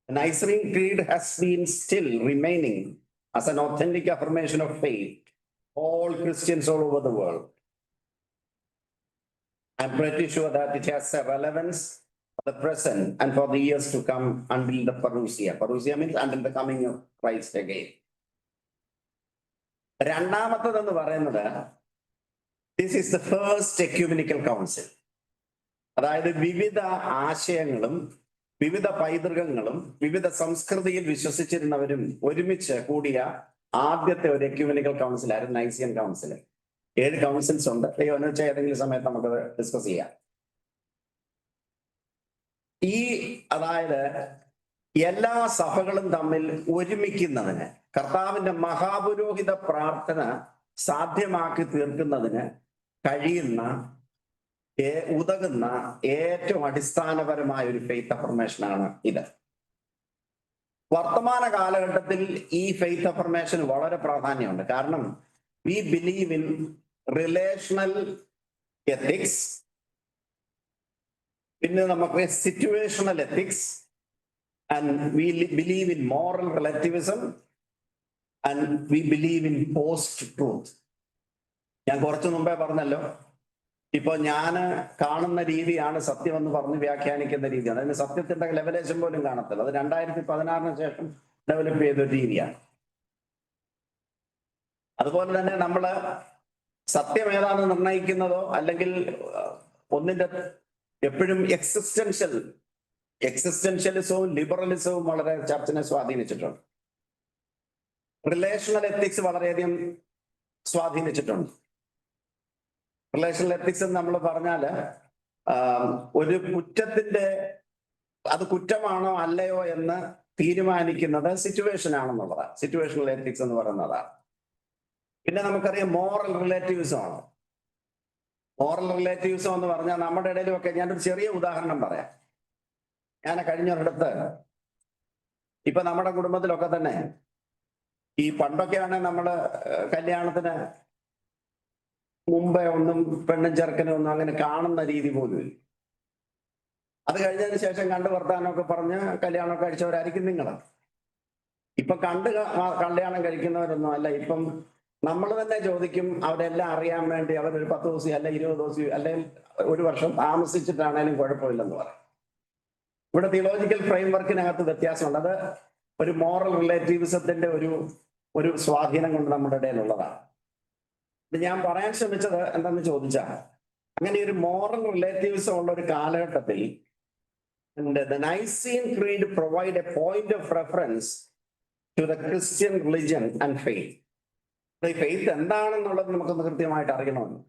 The Nicene Creed has been still remaining as an authentic affirmation of faith for all Christians all over the world. I'm pretty sure that it has a relevance for the present and for the years to come until the parousia. Parousia means until the coming of Christ again. രണ്ടാമത്തേതെന്ന് പറയുന്നത് this is the first ecumenical council. അതായത് വിവിധ ആശയങ്ങളും വിവിധ പൈതൃകങ്ങളും വിവിധ സംസ്കൃതിയിൽ വിശ്വസിച്ചിരുന്നവരും ഒരുമിച്ച് കൂടിയ ആദ്യത്തെ ഒരു എക്യുമെനിക്കൽ കൗൺസിൽ ആയിരുന്നു നൈസിയൻ കൗൺസിൽ. 7 കൗൺസിൽസ് ഉണ്ട്. ദൈവം വെച്ചാൽ ഏതെങ്കിലും സമയത്ത് നമുക്കത് ഡിസ്കസ് ചെയ്യാം. അതായത് എല്ലാ സഭകളും തമ്മിൽ ഒരുമിക്കുന്നതിന്, കർത്താവിന്റെ മഹാപുരോഹിത പ്രാർത്ഥന സാധ്യമാക്കി തീർക്കുന്നതിന് കഴിയുന്ന ഉതകുന്ന ഏറ്റവും അടിസ്ഥാനപരമായ ഒരു ഫെയ്ത്ത് അഫർമേഷനാണ് ഇത്. വർത്തമാന കാലഘട്ടത്തിൽ ഈ ഫെയ്ത്ത് അഫർമേഷൻ വളരെ പ്രാധാന്യമുണ്ട്. കാരണം V believe in relational ethics, പിന്നെ നമുക്ക് situational ethics, and we believe in moral relativism, and we believe in post truth. ഞാൻ കുറച്ചു മുമ്പേ പറഞ്ഞല്ലോ, ഇപ്പൊ ഞാന് കാണുന്ന രീതിയാണ് സത്യം എന്ന് പറഞ്ഞ് വ്യാഖ്യാനിക്കുന്ന രീതിയാണ്. അതിന് സത്യത്തിന്റെ ലെവലേശം പോലും കാണത്തില്ല. അത് 2016 ശേഷം ഡെവലപ്പ് ചെയ്തൊരു രീതിയാണ്. അതുപോലെ തന്നെ നമ്മള് സത്യം ഏതാണെന്ന് നിർണ്ണയിക്കുന്നതോ അല്ലെങ്കിൽ ഒന്നിന്റെ എപ്പോഴും എക്സിസ്റ്റൻഷ്യലിസവും ലിബറലിസവും വളരെ ചർച്ചിനെ സ്വാധീനിച്ചിട്ടുണ്ട്. റിലേഷണൽ എത്തിക്സ് വളരെയധികം സ്വാധീനിച്ചിട്ടുണ്ട്. റിലേഷണൽ എത്തിക്സ് എന്ന് നമ്മൾ പറഞ്ഞാല് ഒരു കുറ്റത്തിന്റെ അത് കുറ്റമാണോ അല്ലയോ എന്ന് തീരുമാനിക്കുന്നത് സിറ്റുവേഷൻ ആണെന്നുള്ളതാണ്. സിറ്റുവേഷണൽ എത്തിക്സ് എന്ന് പറയുന്നതാണ്. പിന്നെ നമുക്കറിയാം മോറൽ റിലേറ്റിവിസം ആണ്. മോറൽ റിലേറ്റിവിസം എന്ന് പറഞ്ഞാൽ നമ്മുടെ ഇടയിലുമൊക്കെ, ഞാനൊരു ചെറിയ ഉദാഹരണം പറയാം. ഞാൻ കഴിഞ്ഞൊരിടത്ത് ഇപ്പൊ നമ്മുടെ കുടുംബത്തിലൊക്കെ തന്നെ ഈ പണ്ടൊക്കെയാണ് നമ്മള് കല്യാണത്തിന് മുമ്പേ ഒന്നും പെണ്ണും ചെറുക്കനും ഒന്നും അങ്ങനെ കാണുന്ന രീതി പോലും. അത് കഴിഞ്ഞതിന് ശേഷം കണ്ട് വർത്താനമൊക്കെ പറഞ്ഞ് കല്യാണമൊക്കെ കഴിച്ചവരായിരിക്കും നിങ്ങൾ. ഇപ്പൊ കല്യാണം കഴിക്കുന്നവരൊന്നും അല്ല. ഇപ്പം നമ്മൾ തന്നെ ചോദിക്കും, അവരെല്ലാം അറിയാൻ വേണ്ടി അവരൊരു 10 ദിവസം അല്ല 20 ദിവസം അല്ലെങ്കിൽ 1 വർഷം താമസിച്ചിട്ടാണേലും കുഴപ്പമില്ലെന്ന് പറയും. ഇവിടെ തിയോളജിക്കൽ ഫ്രെയിംവർക്കിനകത്ത് വ്യത്യാസമുണ്ട്. അത് ഒരു മോറൽ റിലേറ്റീവിസത്തിന്റെ ഒരു സ്വാധീനം കൊണ്ട് നമ്മുടെ ഇടയിലുള്ളതാണ്. ഞാൻ പറയാൻ ശ്രമിച്ചത് എന്താണെന്ന് ചോദിച്ചാൽ, അങ്ങനെ ഒരു മോറൽ റിലേറ്റീവിസം ഉള്ള ഒരു കാലഘട്ടത്തിൽ the Nicene Creed provide a point of reference to the Christian religion and faith. ഈ ഫെയ്ത്ത് എന്താണെന്നുള്ളത് നമുക്കൊന്ന് കൃത്യമായിട്ട് അറിയണമെന്ന്.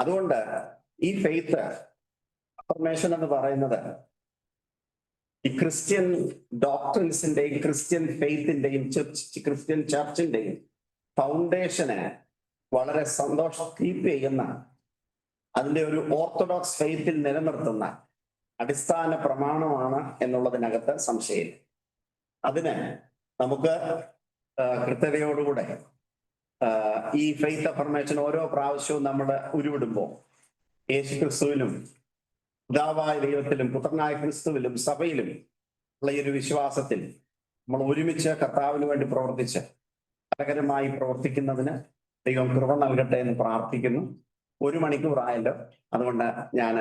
അതുകൊണ്ട് ഈ ഫെയ്ത്ത് അഫർമേഷൻ എന്ന് പറയുന്നത് ഈ ക്രിസ്ത്യൻ ഡോക്ട്രിൻസിന്റെയും ക്രിസ്ത്യൻ ഫെയ്ത്തിന്റെയും ക്രിസ്ത്യൻ ചർച്ചിന്റെയും ഫൗണ്ടേഷനെ വളരെ കീപ്പ് ചെയ്യുന്ന, അതിന്റെ ഒരു ഓർത്തഡോക്സ് ഫെയ്ത്തിൽ നിലനിർത്തുന്ന അടിസ്ഥാന പ്രമാണമാണ് എന്നുള്ളതിനകത്ത് സംശയമില്ല. അതിന് നമുക്ക് കൃത്യതയോടുകൂടെ ഈ ഫെയ്ത്ത് അഫർമേഷൻ ഓരോ പ്രാവശ്യവും നമ്മൾ ഉരുവിടുമ്പോൾ യേശു ക്രിസ്തുവിലും പിതാവായ ദൈവത്തിലും പുത്രനായ ക്രിസ്തുവിലും സഭയിലും ഉള്ള ഈ ഒരു വിശ്വാസത്തിൽ നമ്മൾ ഒരുമിച്ച് കർത്താവിന് വേണ്ടി പ്രവർത്തിച്ച് ഫലകരമായി പ്രവർത്തിക്കുന്നതിന് ദൈവം കൃപ നൽകട്ടെ എന്ന് പ്രാർത്ഥിക്കുന്നു. 1 മണിക്കൂറായല്ലോ. അതുകൊണ്ട് ഞാൻ